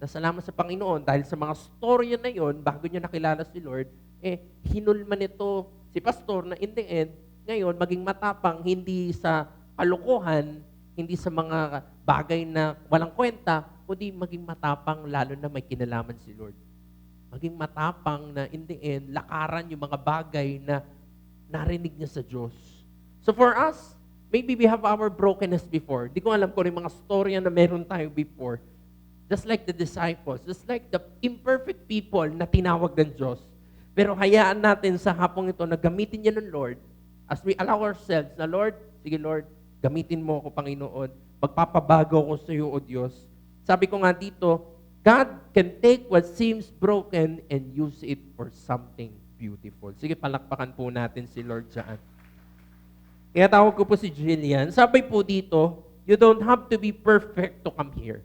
Nasalamat sa Panginoon dahil sa mga storya na yun, bago niya nakilala si Lord, hinulman ito si Pastor na in the end, ngayon, maging matapang hindi sa kalokohan, hindi sa mga bagay na walang kwenta, kundi maging matapang lalo na may kinalaman si Lord. Maging matapang na in the end, lakaran yung mga bagay na narinig niya sa Diyos. So for us, maybe we have our brokenness before. Di ko alam kung yung mga storya na meron tayo before. Just like the disciples, just like the imperfect people na tinawag ng Diyos. Pero hayaan natin sa hapong ito na gamitin niya ng Lord as we allow ourselves na, Lord, sige Lord, gamitin mo ako, Panginoon. Magpapabago ako sa iyo, O Diyos. Sabi ko nga dito, God can take what seems broken and use it for something beautiful. Sige, palakpakan po natin si Lord dyan. Kaya tawag ko po si Jillian. Sabi po dito, you don't have to be perfect to come here.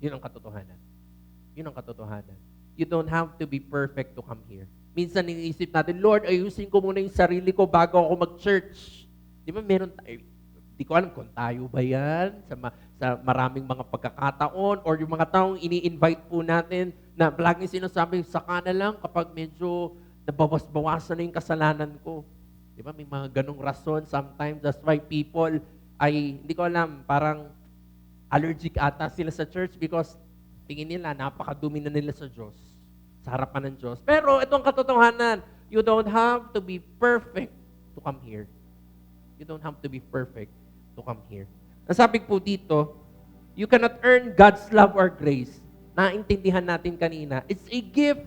Yun ang katotohanan. Yun ang katotohanan. You don't have to be perfect to come here. Minsan iniisip natin, Lord, ayusin ko muna yung sarili ko bago ako mag-church. Di ba meron tayo, di ko alam kung tayo ba yan sa maraming mga pagkakataon or yung mga taong ini-invite po natin na laging sinasabi, saka na lang kapag medyo nabawas-bawasan na yung kasalanan ko. Di ba may mga ganong rason sometimes. That's why people ay, hindi ko alam, parang allergic ata sila sa church because tingin nila, napakadumi na nila sa Diyos, sa harapan ng Diyos. Pero itong katotohanan, you don't have to be perfect to come here. You don't have to be perfect to come here. Ang sabi po dito, you cannot earn God's love or grace. Naintindihan natin kanina, it's a gift.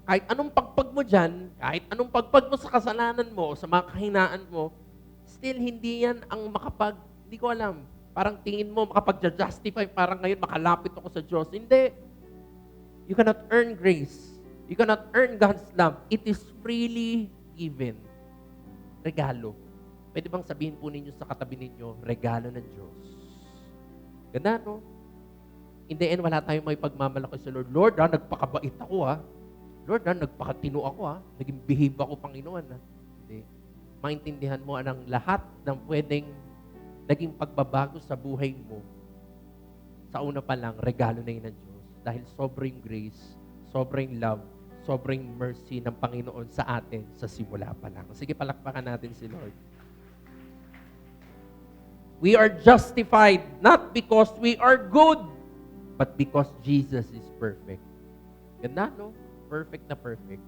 Kahit anong pagpag mo dyan, kahit anong pagpag mo sa kasalanan mo, sa mga kahinaan mo, still hindi yan ang hindi ko alam, parang tingin mo makapag-justify, parang ngayon makalapit ako sa Diyos. Hindi. You cannot earn grace. You cannot earn God's love. It is freely given. Regalo. Pwede bang sabihin po ninyo sa katabi ninyo, regalo ng Diyos. Ganda, no? In the end, wala tayong may pagmamalaki sa Lord. Lord, nagpakabait ako, ha? Lord, nagpakatino ako, ha? Naging behave ako, Panginoon, ha? Hindi. Maintindihan mo ang lahat ng pwedeng naging pagbabago sa buhay mo. Sa una pa lang, regalo na yun ng Diyos. Dahil sobrang grace, sobrang love, sobrang mercy ng Panginoon sa atin sa simula pa lang. Sige, palakpakan natin si Lord. We are justified not because we are good, but because Jesus is perfect. Ganda, no? Perfect na perfect.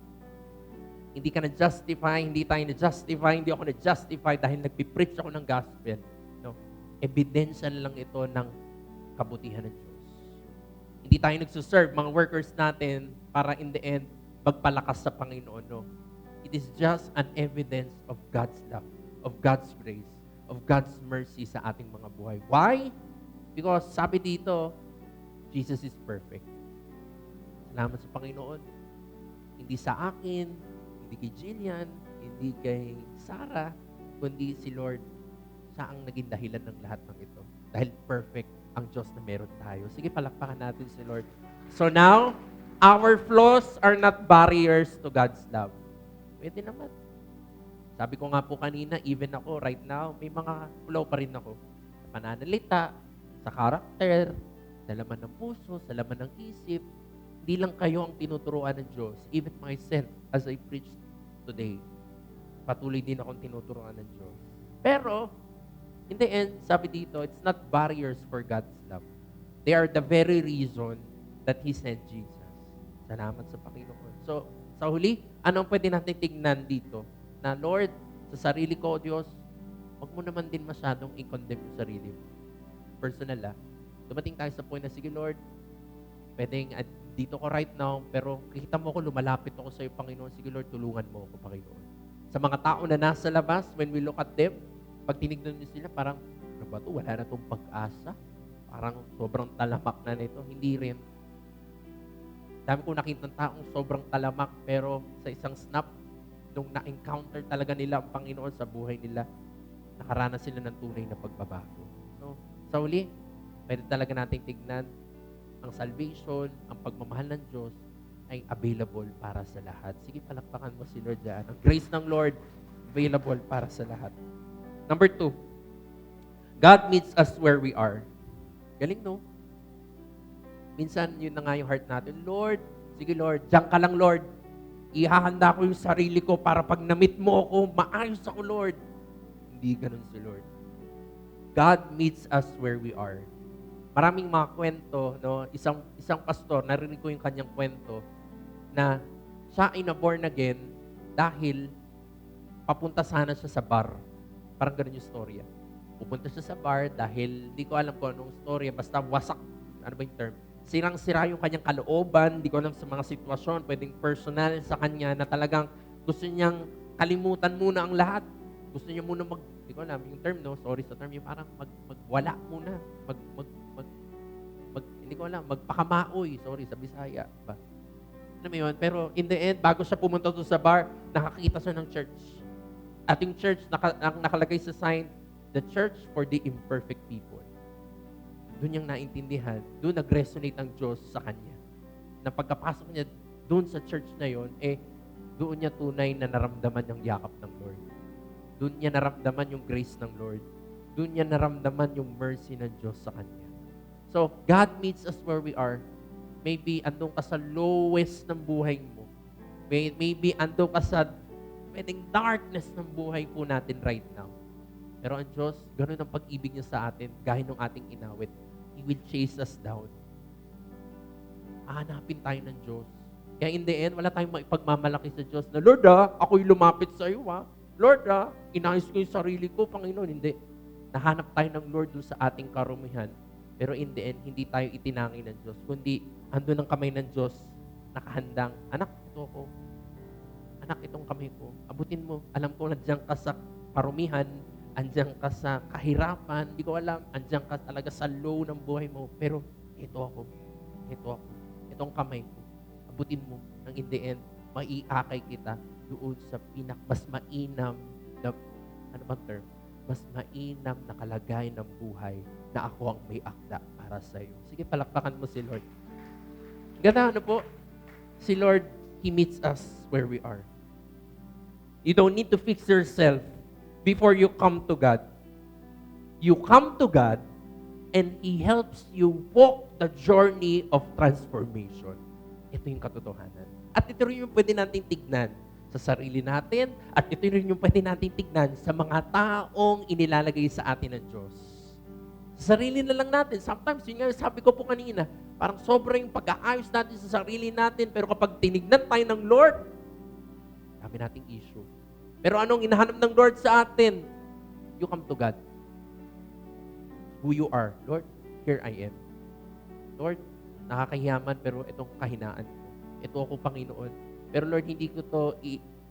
Hindi ka na-justify, hindi tayo na-justify, hindi ako na-justify dahil nagpipreach ako ng gospel. No? Ebidensya lang ito ng kabutihan ng Diyos. Hindi tayo nagsuserve, mga workers natin, para in the end, magpalakas sa Panginoon. No? It is just an evidence of God's love, of God's grace, of God's mercy sa ating mga buhay. Why? Because sabi dito, Jesus is perfect. Salamat sa Panginoon. Hindi sa akin, hindi kay Jillian, hindi kay Sarah, kundi si Lord. Siya ang naging dahilan ng lahat ng ito. Dahil perfect ang Diyos na meron tayo. Sige, palakpakan natin si Lord. So now, our flaws are not barriers to God's love. Pwede naman. Sabi ko nga po kanina, even ako right now, may mga flaw pa rin ako. Sa pananalita, sa karakter, sa laman ng puso, sa laman ng isip. Hindi lang kayo ang tinuturuan ng Diyos. Even myself, as I preach today, patuloy din akong tinuturuan ng Diyos. Pero, in the end, sabi dito, it's not barriers for God's love. They are the very reason that He sent Jesus. Salamat sa Panginoon. So, sa huli, anong pwede natin tignan dito? Na, Lord, sa sarili ko, Diyos, huwag mo naman din masyadong i-condemn yung sarili mo. Personal, dumating tayo sa point na, sige, Lord, pwedeng dito ko right now, pero kita mo ko, lumalapit ako sa iyo, Panginoon. Sige, Lord, tulungan mo ako, Panginoon. Sa mga tao na nasa labas, when we look at them, pag tinignan niyo sila, parang, ano ba ito? Wala na itong pag-asa. Parang sobrang talamak na nito. Hindi rin. Dami ko nakita ng taong sobrang talamak, pero sa isang snap, nung na-encounter talaga nila ang Panginoon sa buhay nila, nakaranas sila ng tunay na pagbabago. So, sa uli, pwede talaga nating tignan ang salvation, ang pagmamahal ng Diyos ay available para sa lahat. Sige, palakpakan mo si Lord dyan. Ang grace ng Lord, available para sa lahat. Number 2, God meets us where we are. Galing, no? Minsan, yun na nga yung heart natin. Lord, sige Lord, diyan ka lang Lord. Ihahanda ko yung sarili ko para pag na-meet mo ako, maayos ako Lord. Hindi ganun si Lord. God meets us where we are. Maraming mga kwento, no? Isang pastor, narinig ko yung kanyang kwento na siya ay na-born again dahil papunta sana siya sa bar. Parang ganun yung storya. Pupunta siya sa bar dahil hindi ko alam kung anong storya, basta wasak, ano ba yung term? Sirang-sira yung kanyang kalooban, hindi ko alam sa mga sitwasyon, pwedeng personal sa kanya na talagang gusto niyang kalimutan muna ang lahat. Gusto niya muna hindi ko alam yung term, no? Sorry sa term, yung parang magwala muna. Hindi ko alam, magpakamaoy. Sorry, sa Bisaya. Ba? Ano mo yun? Pero in the end, bago siya pumunta doon sa bar, nakakita siya ng church. At yung church, nakalagay sa sign, the church for the imperfect people. Doon niyang naintindihan, doon nag-resonate ang Diyos sa kanya. Na pagkapasok niya doon sa church na yon, doon niya tunay na naramdaman yung yakap ng Lord. Doon niya naramdaman yung grace ng Lord. Doon niya naramdaman yung mercy ng Diyos sa kanya. So, God meets us where we are. Maybe andun ka sa lowest ng buhay mo. Maybe andun ka sa pwedeng darkness ng buhay po natin right now. Pero ang Diyos, ganun ang pag-ibig niya sa atin, gaya ng ating inawit. He will chase us down. Hahanapin tayo ng Diyos. Kaya in the end, wala tayong maipagmamalaki sa Diyos na, Lord, ako'y lumapit sa iyo, Lord, inayos ko yung sarili ko, Panginoon. Hindi. Nahanap tayo ng Lord doon sa ating karumihan. Pero in the end, hindi tayo itinangi ng Diyos. Kundi, andun ang kamay ng Diyos, nakahandang, anak, ito ko. Anak, itong kamay ko. Abutin mo. Alam ko, nandiyan ka sa karumihan, andiyan ka sa kahirapan, hindi ko alam, andiyan ka talaga sa low ng buhay mo, pero ito ako, itong kamay ko. abutin mo ng in the end, maiakay kita doon sa mas mainam na, ano bang term? Mas mainam na kalagayan ng buhay na ako ang may akda para sa iyo. Sige, palakpakan mo si Lord. Ganda, ano po? Si Lord, He meets us where we are. You don't need to fix yourself before you come to God. You come to God and He helps you walk the journey of transformation. Ito yung katotohanan. At ito rin yung pwede natin tignan sa sarili natin at ito rin yung pwede natin tignan sa mga taong inilalagay sa atin ng Diyos. Sa sarili na lang natin. Sometimes, yun nga, sabi ko po kanina, parang sobrang yung pag-aayos natin sa sarili natin, pero kapag tinignan tayo ng Lord, dami nating issue. Pero anong inahanap ng Lord sa atin? You come to God. Who you are. Lord, here I am. Lord, nakakahiyaman, pero itong kahinaan ko. Ito ako, Panginoon. Pero Lord, hindi ko to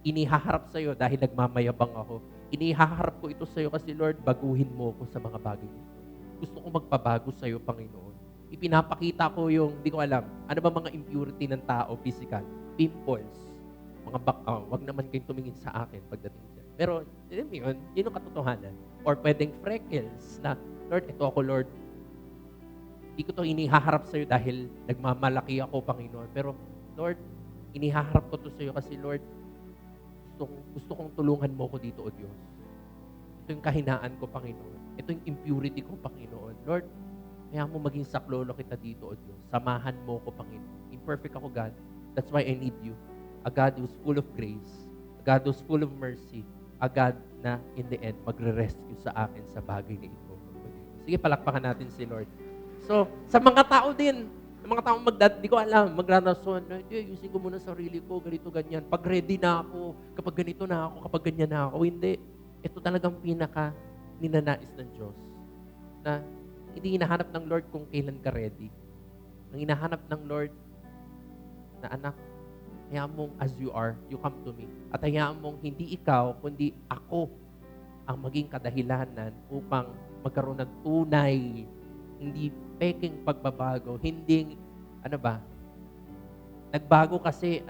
inihaharap sa iyo dahil nagmamayabang ako. Inihaharap ko ito sa iyo kasi Lord, baguhin mo ako sa mga bagay nito. Gusto ko magpabago sa iyo, Panginoon. Ipinapakita ko yung, hindi ko alam, ano ba mga impurity ng tao, physical, pimples, mga wag naman kayong tumingin sa akin pagdating dyan. Pero, yun yung katotohanan. Or pwedeng freckles na, Lord, ito ako, Lord. Hindi ko to inihaharap sa iyo dahil nagmamalaki ako, Panginoon. Pero, Lord, inihaharap ko to sa iyo kasi, Lord, gusto kong tulungan mo ko dito, O Diyos. Ito yung kahinaan ko, Panginoon. Ito yung impurity ko, Panginoon. Lord, kaya mo maging saklolo kita dito, O Diyos. Samahan mo ko, Panginoon. Imperfect ako, God. That's why I need you. A God who's full of grace. A God who's full of mercy. A God na, in the end, magre-rescue sa akin sa bagay na ito. Sige, palakpakan natin si Lord. So, sa mga tao din, sa mga tao di ko alam, magrarason, hindi, ayusin ko muna sarili ko, ganito, ganyan. Pag ready na ako, kapag ganito na ako, kapag ganyan na ako, hindi. Ito talagang ninanais ng Diyos. Na hindi hinahanap ng Lord kung kailan ka ready. Ang hinahanap ng Lord na anak, hayaan mong as you are, you come to me. At hayaan mong hindi ikaw, kundi ako ang maging kadahilanan upang magkaroon ng tunay, hindi peking pagbabago, hindi, nagbago kasi,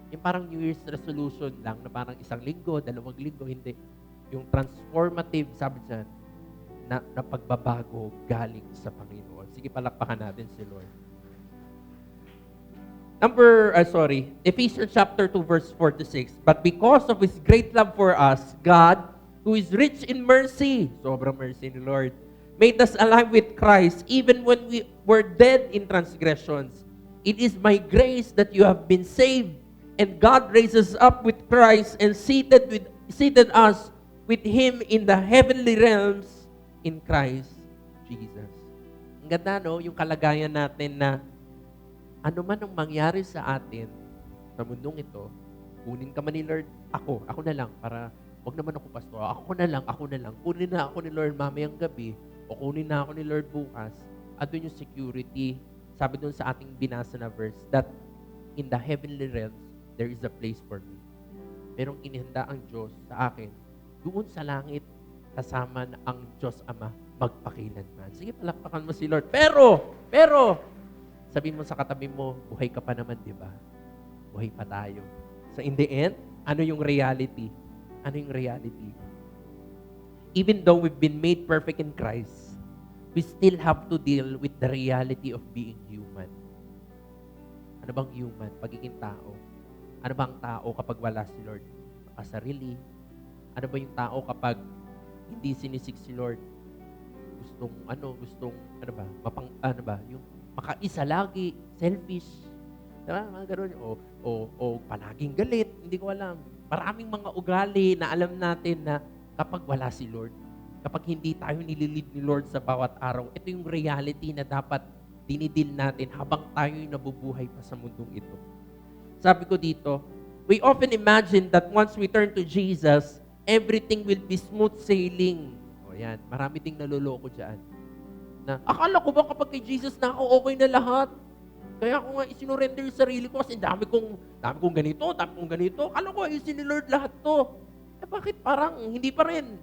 yung parang New Year's resolution lang, na parang 1 linggo, 2 linggo, hindi. Yung transformative, sabi dyan, na pagbabago galing sa Panginoon. Sige, palakpakan natin si Lord. Ephesians chapter 2, verse 4-6. But because of His great love for us, God, who is rich in mercy, sobrang mercy ni Lord, made us alive with Christ, even when we were dead in transgressions. It is by grace that you have been saved, and God raises up with Christ and seated us with Him in the heavenly realms in Christ Jesus. Ang ganda, no? Yung kalagayan natin na ano man ang mangyari sa atin sa mundong ito, kunin ka man ni Lord, ako na lang, para wag naman ako pastor, ako na lang, kunin na ako ni Lord mamayang gabi, o kunin na ako ni Lord bukas, at doon yung security, sabi doon sa ating binasa na verse, that in the heavenly realms, there is a place for me. Merong inihanda ang Diyos sa akin, doon sa langit, kasama na ang Diyos Ama magpakilanman. Sige, palakpakan mo si Lord. Pero, sabihin mo sa katabi mo, buhay ka pa naman, di ba? Buhay pa tayo. So in the end, ano yung reality? Even though we've been made perfect in Christ, we still have to deal with the reality of being human. Ano bang human? Pagiging tao. Ano bang tao kapag wala si Lord? Makasarili. Ano ba yung tao kapag hindi sinisik si Lord? Yung makaisa lagi, selfish. Diba? Mga ganun. O palaging galit. Hindi ko alam. Maraming mga ugali na alam natin na kapag wala si Lord, kapag hindi tayo nililid ni Lord sa bawat araw, ito yung reality na dapat dinidil natin habang tayo nabubuhay pa sa mundong ito. Sabi ko dito, we often imagine that once we turn to Jesus, everything will be smooth sailing. O yan, marami ding naloloko dyan. Na, akala ko ba kapag kay Jesus na ako, okay na lahat? Kaya ako nga isinurrender yung sarili ko kasi dami kong ganito. Akala ko ayusin ni Lord lahat to. Bakit parang hindi pa rin?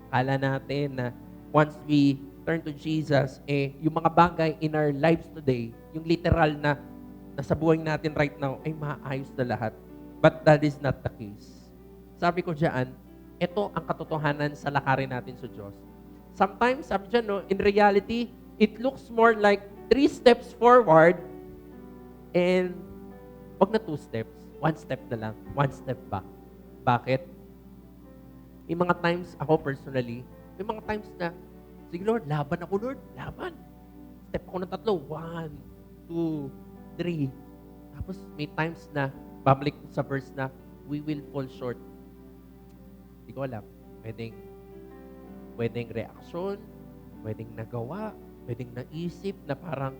Akala natin na once we turn to Jesus, yung mga bagay in our lives today, yung literal na na sa buhay natin right now ay maayos na lahat. But that is not the case. Sabi ko diyan, ito ang katotohanan sa lakarin natin sa Diyos. Sometimes, sabi diyan, no, in reality, it looks more like 3 steps forward and wag na 2 steps. 1 step na lang. 1 step back. Bakit? May mga times, ako personally, may mga times na, sige Lord, laban ako Lord, laban. Step ako ng 3. 1, 2, 3. Tapos may times na, babalik sa verse na, we will fall short. Hindi ko alam. Pwedeng reaksyon, pwedeng nagawa, pwedeng naisip na parang,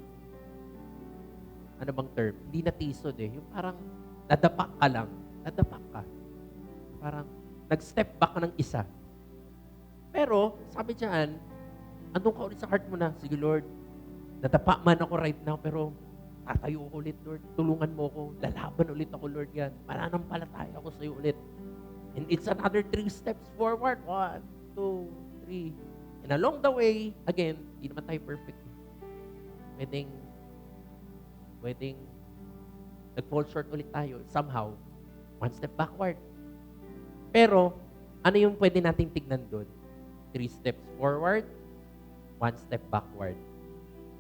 ano bang term? Hindi natisod eh. Yung parang, nadapak ka lang. Nadapak ka. Parang, nag-step back ka ng isa. Pero, sabi diyan, andun ka ulit sa heart mo na, sige Lord, nadapa man ako right now, pero tatayo ko ulit, Lord. Tulungan mo ako. Lalaban ulit ako, Lord, yan. Mananampalataya ako sa'yo ulit. And it's another 3 steps forward. 1, 2, 3. And along the way, again, hindi naman tayo perfect. Pwedeng nag-fall short ulit tayo. Somehow, 1 step backward. Pero, ano yung pwede nating tignan doon? 3 steps forward, 1 step backward.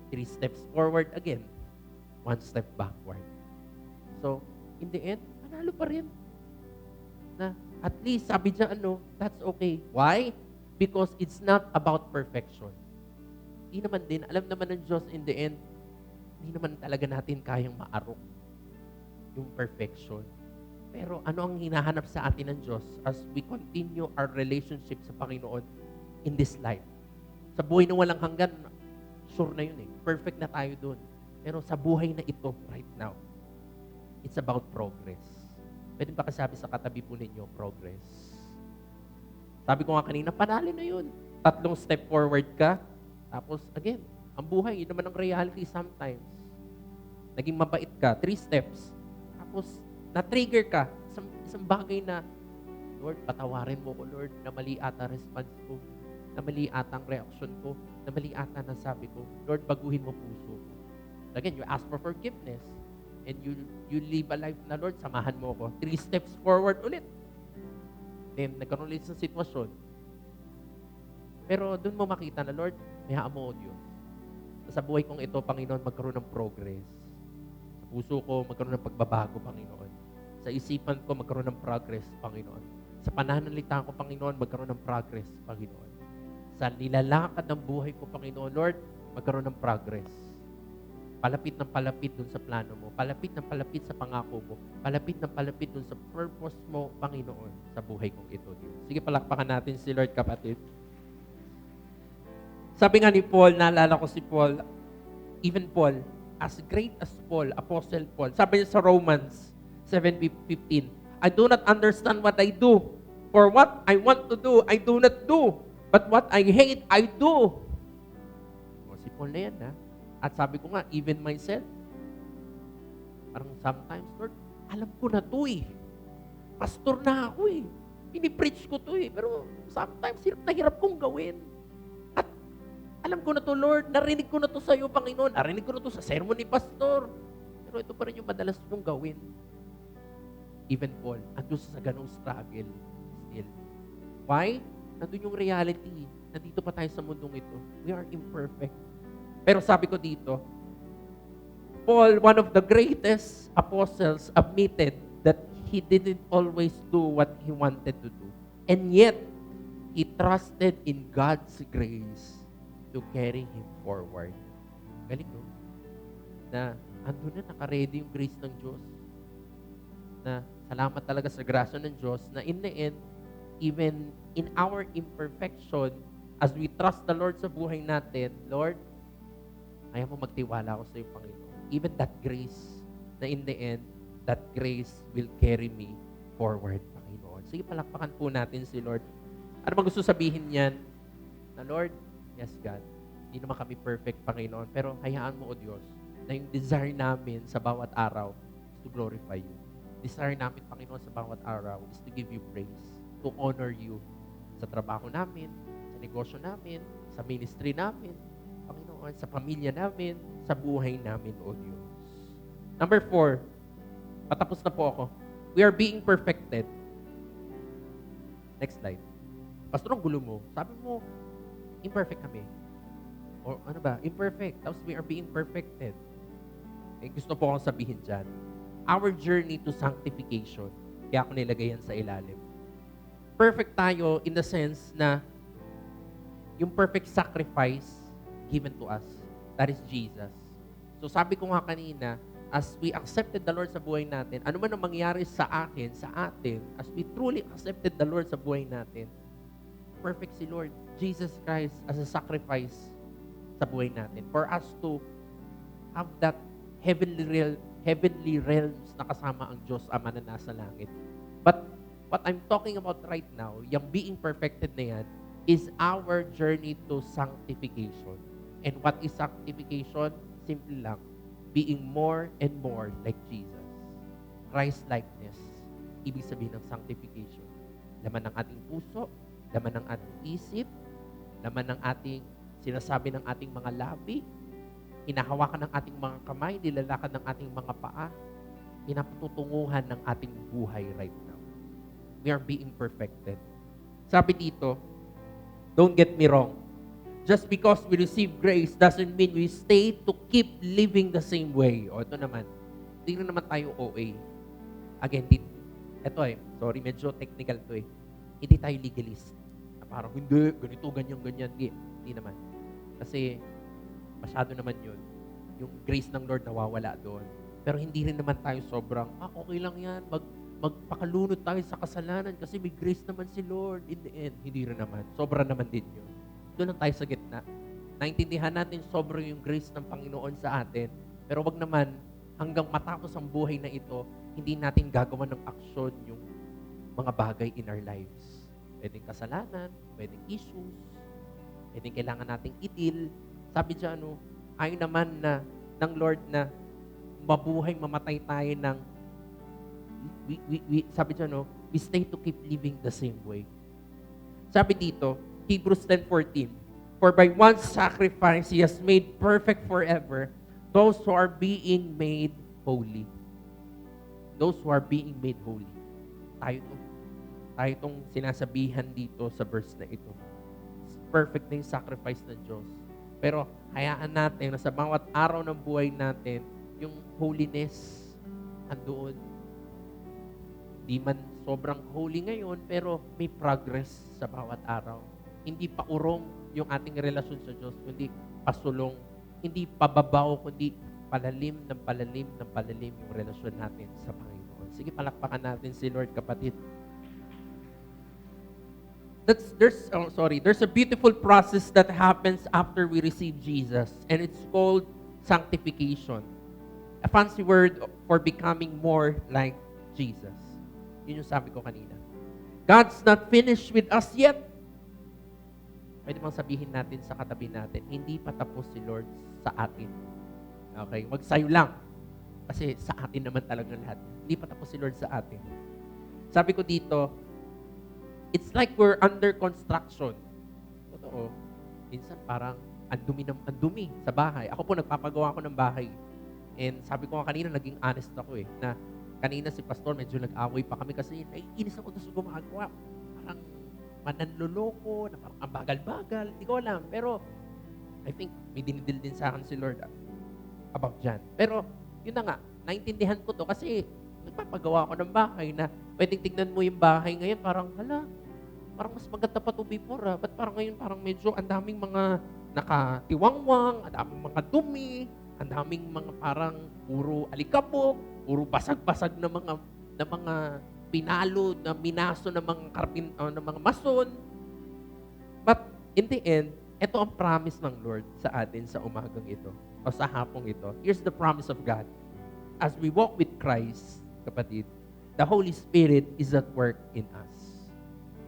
3 steps forward again, 1 step backward. So, in the end, panalo pa rin. Na, at least, sabi niya, that's okay. Why? Because it's not about perfection. Hindi naman din, alam naman ng Diyos in the end, hindi naman talaga natin kayang maarok yung perfection. Pero ano ang hinahanap sa atin ng Diyos as we continue our relationship sa Panginoon in this life? Sa buhay na walang hanggan, sure na yun eh. Perfect na tayo dun. Pero sa buhay na ito right now, it's about progress. Pwede ba kasabi sa katabi po ninyo, progress? Sabi ko nga kanina, panalo na yun. 3 step forward ka. Tapos, again, ang buhay, yun naman ang reality sometimes. Naging mabait ka, 3 steps. Tapos, na-trigger ka. Isang bagay na, Lord, patawarin mo ko, Lord, na mali ata response ko. Na mali ata ang reaction ko. Na mali ata ang sabi ko. Lord, baguhin mo puso ko. Again, you ask for forgiveness. And you live a life na, Lord, samahan mo ko. 3 steps forward ulit. Then, nagkaroon ulit sa sitwasyon. Pero doon mo makita na, Lord, may mo o Diyos. Sa buhay kong ito, Panginoon, magkaroon ng progress. Sa puso ko, magkaroon ng pagbabago, Panginoon. Sa isipan ko, magkaroon ng progress, Panginoon. Sa pananalitaan ko, Panginoon, magkaroon ng progress, Panginoon. Sa nilalakad ng buhay ko, Panginoon, Lord, magkaroon ng progress. Palapit ng palapit dun sa plano mo. Palapit ng palapit sa pangako mo. Palapit ng palapit dun sa purpose mo, Panginoon, sa buhay kong ito, Diyos. Sige, palakpakan natin si Lord, kapatid. Sabi nga ni Paul, naalala ko si Paul, even Paul, as great as Paul, Apostle Paul, sabi niya sa Romans 7:15, I do not understand what I do. For what I want to do, I do not do. But what I hate, I do. O, si Paul na yan, ha? At sabi ko nga, even myself, parang sometimes, Lord, alam ko na to eh. Pastor na ako eh. Pinipreach ko to eh. Pero sometimes, hirap na hirap kong gawin. At alam ko na to, Lord, narinig ko na to sa iyo, Panginoon. Narinig ko na to sa sermon ni Pastor. Pero ito pa rin yung madalas kong gawin. Even Paul, andun sa ganong struggle still. Why? Nandun yung reality. Nandito pa tayo sa mundong ito. We are imperfect. Pero sabi ko dito, Paul, one of the greatest apostles, admitted that he didn't always do what he wanted to do. And yet, he trusted in God's grace to carry him forward. Galing, no? Na andun na, naka-ready yung grace ng Diyos. Na salamat talaga sa grasya ng Diyos na in the end, even in our imperfection, as we trust the Lord sa buhay natin, Lord, ayaw mo magtiwala ako sa iyo, Panginoon. Even that grace, na in the end, that grace will carry me forward, Panginoon. Sige, palakpakan po natin si Lord. Ano bang gusto sabihin niyan? Na Lord, yes God, hindi naman kami perfect, Panginoon, pero hayaan mo, O Diyos, na yung desire namin sa bawat araw is to glorify you. Desire namin, Panginoon, sa bawat araw is to give you praise, to honor you sa trabaho namin, sa negosyo namin, sa ministry namin, Panginoon, sa pamilya namin, sa buhay namin, O Diyos. Number 4, patapos na po ako. We are being perfected. Next slide. Pastor, ang gulo mo. Sabi mo, imperfect kami. O ano ba? Imperfect. Tapos we are being perfected. Eh, gusto po akong sabihin dyan. Our journey to sanctification. Kaya ako nilagay yan sa ilalim. Perfect tayo in the sense na yung perfect sacrifice given to us. That is Jesus. So sabi ko nga kanina, as we accepted the Lord sa buhay natin, ano man ang mangyari sa akin, sa atin, as we truly accepted the Lord sa buhay natin, perfect si Lord, Jesus Christ as a sacrifice sa buhay natin. For us to have that heavenly realms na kasama ang Diyos Ama na nasa langit. But what I'm talking about right now, yung being perfected na yan, is our journey to sanctification. And what is sanctification? Simple lang, being more and more like Jesus. Christ-likeness, ibig sabihin ng sanctification. Laman ng ating puso, laman ng ating isip, laman ng ating sinasabi ng ating mga labi, hinahawakan ng ating mga kamay, nilalakad ng ating mga paa, pinatutunguhan ng ating buhay right now. We are being perfected. Sabi dito, don't get me wrong, just because we receive grace doesn't mean we stay to keep living the same way. O ito naman, hindi rin naman tayo OA. Again, sorry, medyo technical to eh. Hindi tayo legalist. Na parang, hindi, ganito, ganyan. Hindi naman. Kasi, masyado naman yun. Yung grace ng Lord nawawala doon. Pero hindi rin naman tayo sobrang, okay lang yan, magpakalunod tayo sa kasalanan kasi may grace naman si Lord in the end. Hindi rin naman. Sobra naman din yun. Doon lang tayo sa gitna. Naintindihan natin sobra yung grace ng Panginoon sa atin. Pero wag naman, hanggang matapos ang buhay na ito, hindi natin gagawa ng aksyon yung mga bagay in our lives. Pwedeng kasalanan, pwedeng issues, pwedeng kailangan nating i-deal. Sabi dyan, ayaw naman na ng Lord na mabuhay, mamatay tayo ng sabi dyan, we stay to keep living the same way. Sabi dito, Hebrews 10:14, for by one sacrifice He has made perfect forever those who are being made holy. Those who are being made holy. Tayo itong sinasabihan dito sa verse na ito. Perfect na yung sacrifice ng Diyos. Pero hayaan natin na sa bawat araw ng buhay natin, yung holiness andoon. Di man sobrang holy ngayon, pero may progress sa bawat araw. Hindi pa urong yung ating relasyon sa Diyos, kundi pasulong. Hindi pababaw, kundi palalim yung relasyon natin sa Panginoon. Sige, palakpakan natin si Lord, kapatid. There's a beautiful process that happens after we receive Jesus, and it's called sanctification. A fancy word for becoming more like Jesus. Yun yung sabi ko kanina. God's not finished with us yet. Pwede bang sabihin natin sa katabi natin, hindi pa tapos si Lord sa atin. Okay? Wag sa'yo lang. Kasi sa atin naman talaga lahat. Hindi pa tapos si Lord sa atin. Sabi ko dito, it's like we're under construction. Totoo. Minsan parang andumi sa bahay. Ako po, nagpapagawa ako ng bahay. And sabi ko nga kanina, naging honest ako na kanina si Pastor, medyo nag-away pa kami kasi naiinis ako doon sa gumagawa. Parang mananloloko, na parang ang bagal-bagal. Hindi ko alam. Pero, I think, may dinidil din sa akin si Lord about dyan. Pero, yun na nga, naintindihan ko to kasi nagpapagawa ako ng bahay na pwedeng tignan mo yung bahay ngayon, parang, parang mas maganda pa to before. Ba't parang ngayon, parang medyo ang daming mga nakatiwangwang, ang daming mga dumi, ang daming mga parang puro alikabok, puro basag-basag na mga pinalo, na minaso ng mga ng mga mason. But in the end, ito ang promise ng Lord sa atin sa umagang ito o sa hapong ito. Here's the promise of God. As we walk with Christ, kapatid, the Holy Spirit is at work in us.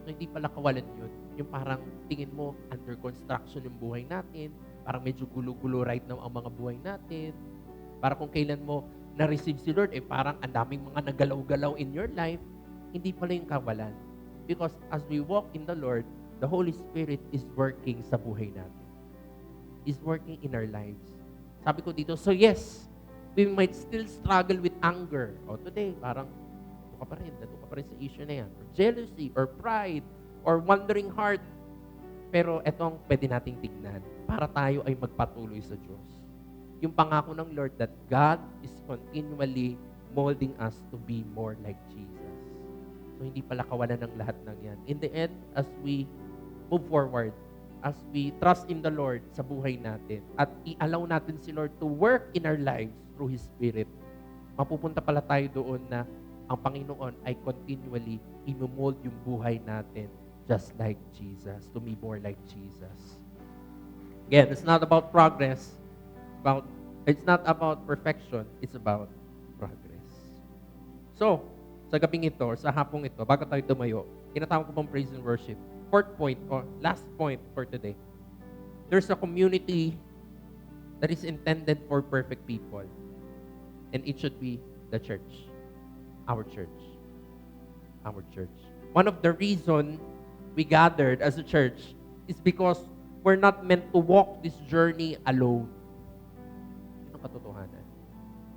So, hindi pala kawalan yun. Yung parang tingin mo, under construction yung buhay natin, parang medyo gulo-gulo right now ang mga buhay natin. Para kung kailan mo na-receive si Lord, parang ang daming mga nagalaw-galaw in your life, hindi pala yung kawalan. Because as we walk in the Lord, the Holy Spirit is working sa buhay natin. Is working in our lives. Sabi ko dito, so yes, We might still struggle with anger. O today, parang nandun ka pa rin sa issue na yan. Or jealousy, or pride, or wandering heart. Pero etong pwede nating tignan para tayo ay magpatuloy sa Diyos. Yung pangako ng Lord that God is continually molding us to be more like Jesus. So hindi pala kawalan ng lahat ng yan. In the end, as we move forward, as we trust in the Lord sa buhay natin, at i-allow natin si Lord to work in our lives through His Spirit, mapupunta pala tayo doon na ang Panginoon ay continually imomold yung buhay natin just like Jesus, to be more like Jesus. Again, it's not about progress. It's not about perfection. It's about progress. So, sa gabing ito, sa hapong ito, bago tayo tumayo, tinatawag ko pang praise and worship. Fourth point, or last point for today. There's a community that is intended for perfect people. And it should be the church. Our church. Our church. One of the reason we gathered as a church is because we're not meant to walk this journey alone. Yun ang katotohanan.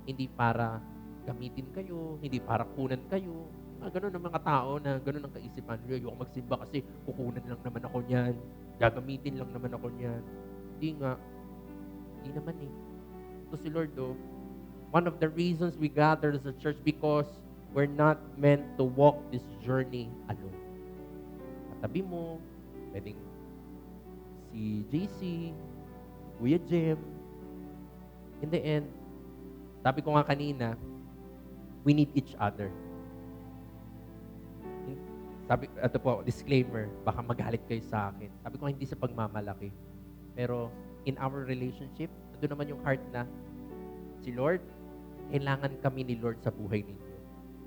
Hindi para gamitin kayo, hindi para kunan kayo. Ganun ang mga tao na ganun ang kaisipan. Ayoko magsimba kasi kukunan lang naman ako niyan. Gagamitin lang naman ako niyan. Hindi nga. Hindi naman eh. So si Lord one of the reasons we gather as a church because we're not meant to walk this journey alone. Katabi mo, pwedeng si JC, Kuya Jem. In the end, sabi ko nga kanina, we need each other. Sabi, ito po, disclaimer, baka magalit kayo sa akin. Sabi ko hindi sa pagmamalaki. Pero in our relationship, doon naman yung heart na, si Lord, kailangan kami ni Lord sa buhay ninyo.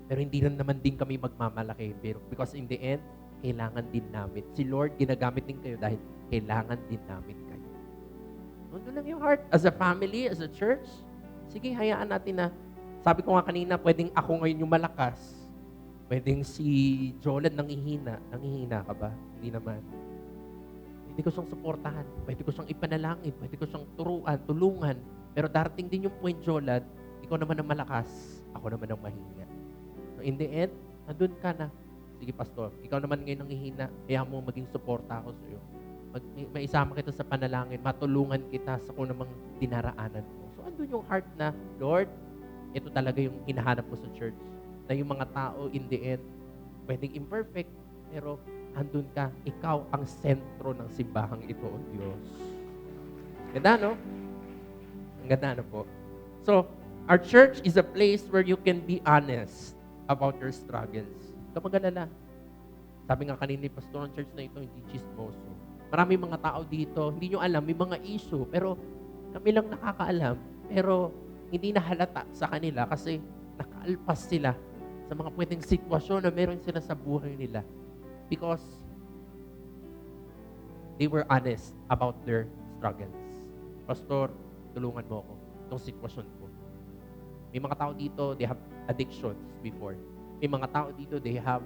Pero hindi rin naman din kami magmamalaki. Pero because in the end, kailangan din namin. Si Lord, ginagamit din kayo dahil kailangan din namin kayo. Doon lang yung heart. As a family, as a church, sige, hayaan natin na, sabi ko nga kanina, pwedeng ako ngayon yung malakas. Pwedeng si Jolan nanghihina. Nanghihina ka ba? Hindi naman. Pwede ko siyang suportahan. Pwede ko siyang ipanalangin. Pwede ko siyang turuan, tulungan. Pero darating din yung point, Jolan, ikaw naman ang malakas. Ako naman ang mahina. So in the end, nandun ka na. Sige, Pastor, ikaw naman ngayon nanghihina. Kaya mo maging suporta ako sa iyo. Maisama kita sa panalangin. Matulungan kita sa kung namang dinaraanan mo. So andun yung heart na, Lord, ito talaga yung hinahanap ko sa church. Na yung mga tao in the end, pwedeng imperfect, pero andun ka, ikaw ang sentro ng simbahang ito, O Diyos. Ganda, no? Ang ganda, no po? So, our church is a place where you can be honest about your struggles. Huwag ka mag-alala. Sabi nga kanina, Pastor, ang church na ito, hindi chismoso. Marami mga tao dito, hindi nyo alam, may mga issue, pero kami lang nakakaalam, pero hindi nahalata sa kanila kasi nakaalpas sila sa mga pwedeng sitwasyon na meron sila sa buhay nila because they were honest about their struggles. Pastor, tulungan mo ako itong sitwasyon ko. May mga tao dito, they have addictions before. May mga tao dito, they have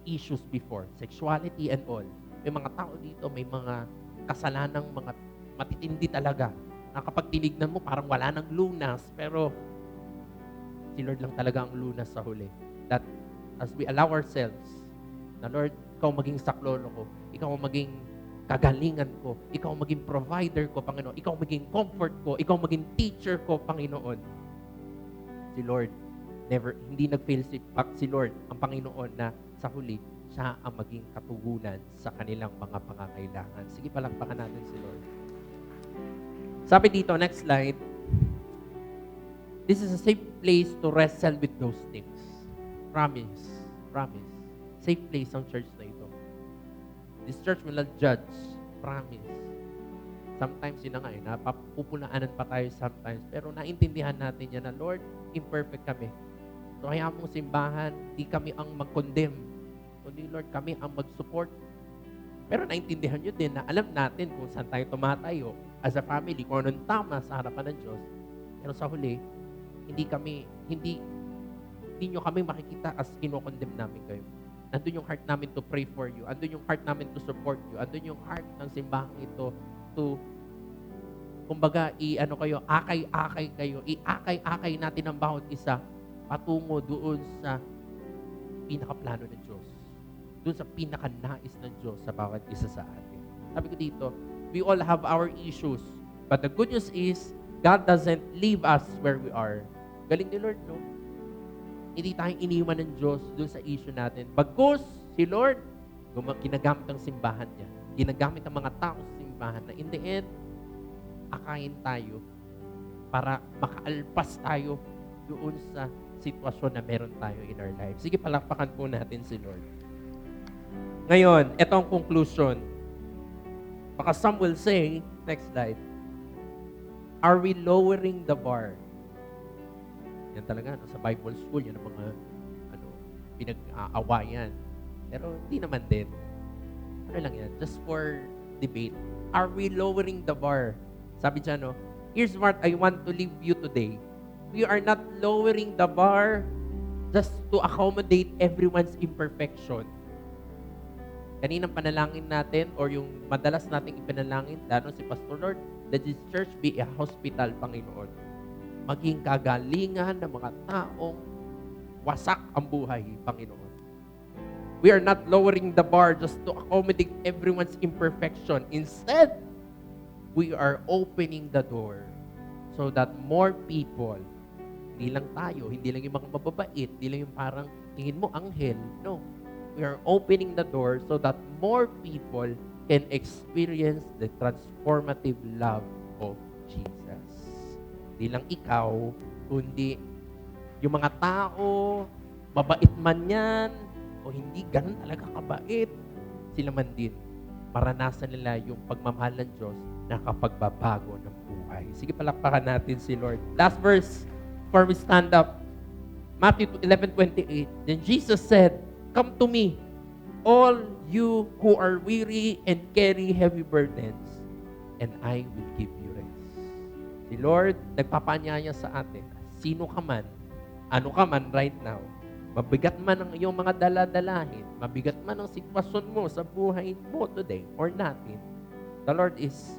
issues before, sexuality and all. May mga tao dito, may mga kasalanang mga matitindi talaga. Na kapag tinignan mo, parang wala nang lunas, pero si Lord lang talaga ang lunas sa huli. That as we allow ourselves, na Lord, ikaw maging saklolo ko, ikaw maging kagalingan ko, ikaw maging provider ko, Panginoon, ikaw maging comfort ko, ikaw maging teacher ko, Panginoon. Si Lord, hindi nag-fail si Lord, ang Panginoon na sa huli, siya ang maging katugunan sa kanilang mga pangangailangan. Sige, palakpakan natin si Lord. Sabi dito, next slide, this is a safe place to wrestle with those things. Promise. Promise. Safe place ang church na ito. This church will not judge. Promise. Sometimes yun na nga napupulaanan pa tayo sometimes. Pero naintindihan natin yan na, Lord, imperfect kami. So hayaan mong simbahan, di kami ang mag-condemn. Kundi, Lord, kami ang mag-support. Pero naintindihan nyo din na alam natin kung saan tayo tumatayo as a family, kung anong tama sa harapan ng Diyos. Pero sa huli, hindi nyo kami makikita as kinokondemn namin kayo. Andun yung heart namin to pray for you. Andun yung heart namin to support you. Andun yung heart ng simbahang ito to kumbaga, akay-akay kayo, iakay-akay natin ang bawat isa patungo doon sa pinakaplano ng Diyos. Doon sa pinakanais ng Diyos sa bawat isa sa atin. Sabi ko dito, we all have our issues. But the good news is, God doesn't leave us where we are. Galing ni Lord, no? Hindi tayong iniwan ng Diyos doon sa issue natin. Bagkus, si Lord, ginagamit ang simbahan niya. Ginagamit ang mga tao sa simbahan na in the end, akayin tayo para makaalpas tayo doon sa sitwasyon na meron tayo in our life. Sige, palakpakan po natin si Lord. Ngayon, ito ang conclusion. Baka some will say, next slide, are we lowering the bar? Yan talaga, no? Sa Bible school, yan ang mga pinag-aawayan. Pero hindi naman din. Ano lang yan? Just for debate. Are we lowering the bar? Sabi dyan, no? Here's what I want to leave you today. We are not lowering the bar just to accommodate everyone's imperfection. Kaninang panalangin natin or yung madalas nating ipinalangin, lalo si Pastor Lord, let this church be a hospital, Panginoon. Maging kagalingan ng mga taong wasak ang buhay, Panginoon. We are not lowering the bar just to accommodate everyone's imperfection. Instead, we are opening the door so that more people, hindi lang tayo, hindi lang yung mga mababait, hindi lang yung parang tingin mo anghel. No. We are opening the door so that more people can experience the transformative love of Jesus. Hindi lang ikaw, kundi yung mga tao, mabait man yan, o hindi ganun talaga kabait, sila man din. Maranasan nila yung pagmamahal ng Diyos na kapagbabago ng buhay. Sige, palakpakan natin si Lord. Last verse, before we stand up. Matthew 11:28. Then Jesus said, "Come to me, all you who are weary and carry heavy burdens, and I will give you rest." Si Lord, nagpapaanyaya sa atin, sino ka man, ano ka man right now, mabigat man ang iyong mga dala-dalahin, mabigat man ang sitwasyon mo sa buhay mo today or natin, the Lord is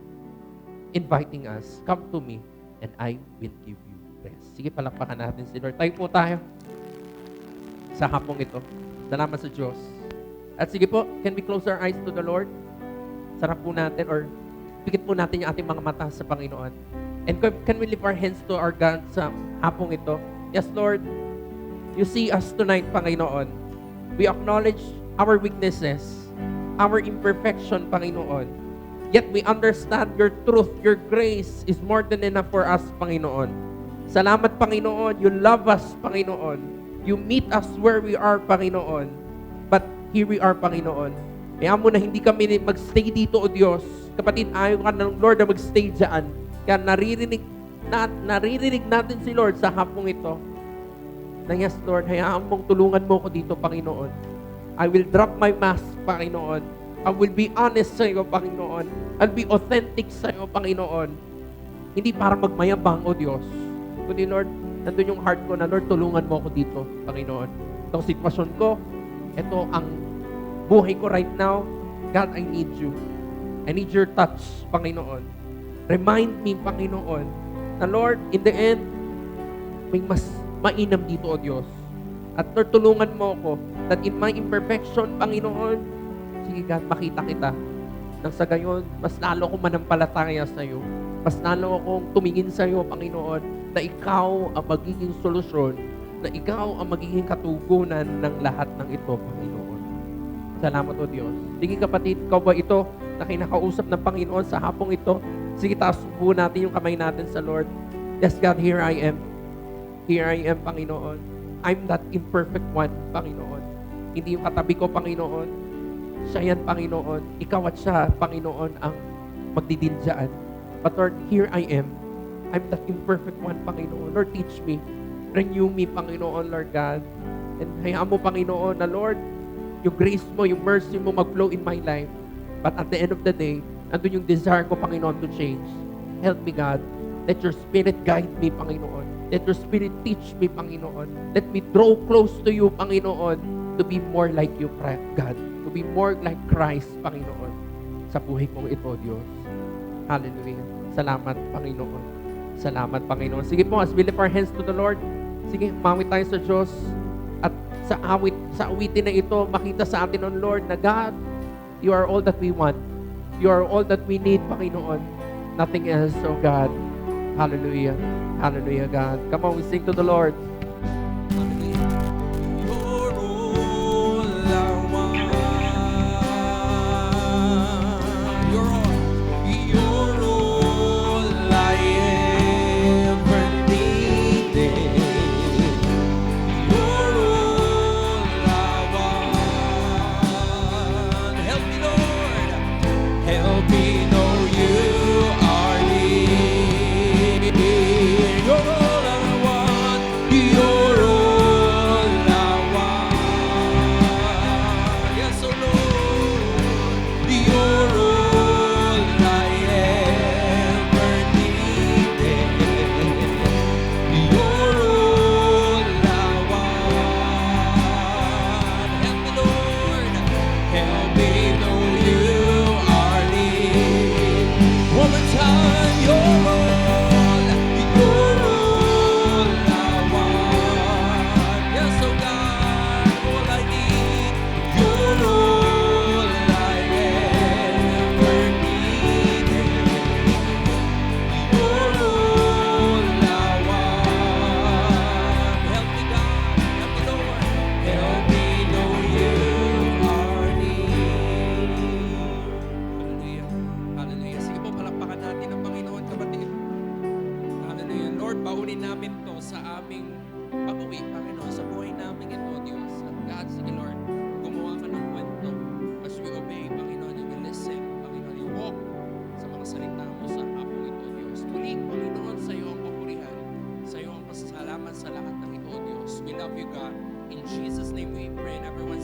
inviting us, come to me, and I will give you rest. Sige, palakpakan natin si Lord. Tayo po tayo sa hapong ito. Salamat sa Diyos. At sige po, can we close our eyes to the Lord? Sarap po natin or pikit po natin yung ating mga mata sa Panginoon. And can we lift our hands to our God sa hapong ito? Yes, Lord, you see us tonight, Panginoon. We acknowledge our weaknesses, our imperfection, Panginoon. Yet we understand your truth, your grace is more than enough for us, Panginoon. Salamat, Panginoon. You love us, Panginoon. You meet us where we are, Panginoon. But here we are, Panginoon. Kaya mo na hindi kami magstay dito, O Diyos. Kapatid, ayaw ka ng Lord na magstay dyan. Kaya naririnig natin si Lord sa hapong ito. Na yes, Lord, hayaan mong tulungan mo ko dito, Panginoon. I will drop my mask, Panginoon. I will be honest sa iyo, Panginoon. I'll be authentic sa iyo, Panginoon. Hindi para magmayabang, O Diyos. Kundi, Lord, nandun yung heart ko na, Lord, tulungan mo ako dito, Panginoon. Itong sitwasyon ko, ito ang buhay ko right now. God, I need you. I need your touch, Panginoon. Remind me, Panginoon, na Lord, in the end, may mas mainam dito, O Diyos. At Lord, tulungan mo ako that in my imperfection, Panginoon, sige God, makita kita. Nang sa gayon, mas lalo akong manampalataya sa iyo. Mas lalo akong tumingin sa iyo, Panginoon, na ikaw ang magiging solusyon, na ikaw ang magiging katugunan ng lahat ng ito, Panginoon. Salamat, O Diyos. Sige kapatid, ikaw ba ito na kinakausap ng Panginoon sa hapong ito? Sige, taas po natin yung kamay natin sa Lord. Yes, God, here I am. Here I am, Panginoon. I'm that imperfect one, Panginoon. Hindi yung katabi ko, Panginoon. Siya yan, Panginoon. Ikaw at siya, Panginoon, ang magdidil dyan. But Lord, here I am. I'm that imperfect one, Panginoon. Lord, teach me. Renew me, Panginoon, Lord God. And hayaan mo, Panginoon, na Lord, yung grace mo, yung mercy mo mag-flow in my life. But at the end of the day, nandun yung desire ko, Panginoon, to change. Help me, God. Let your Spirit guide me, Panginoon. Let your Spirit teach me, Panginoon. Let me draw close to you, Panginoon, to be more like you, God. To be more like Christ, Panginoon, sa buhay kong ito, Diyos. Hallelujah. Salamat, Panginoon. Salamat, Panginoon. Sige po, as we lift our hands to the Lord, sige, umawit tayo sa Diyos. At sa awitin na ito, makita sa atin, on Lord, na God, you are all that we want. You are all that we need, Panginoon. Nothing else, oh God. Hallelujah. Hallelujah, God. Come on, we sing to the Lord. Hallelujah. You're all I want. You're all I ever needed. You're all I want. Help me, Lord. Help me know you are near. You're all I want. You're all I want. Yes, oh Lord. You're all I ever needed. You're all I want. Help me, Lord. Help me know you are near. One more time, you're all I want. Yes, oh God, all I need. You're all I ever needed. You're all I want. Help me, God. Help me, Lord. Help me know you are near. Hallelujah. Hallelujah. Sige po, palakpakan natin ang Panginoon, kapatid. Hallelujah. Lord, baunin namin to sa aming pag-uwi, Panginoon, sa buhay namin ito, Diyos. At God, sige Lord, gumawa ka ng kwento. As we obey, Panginoon, and we listen, Panginoon, you walk sa mga salita mo sa hapong ito, Diyos. Muli, Panginoon, sa iyo ang papurihan. Sa iyo ang pasasalamat sa lahat ng ito, Diyos. We love you, God. In Jesus' name we pray, and everyone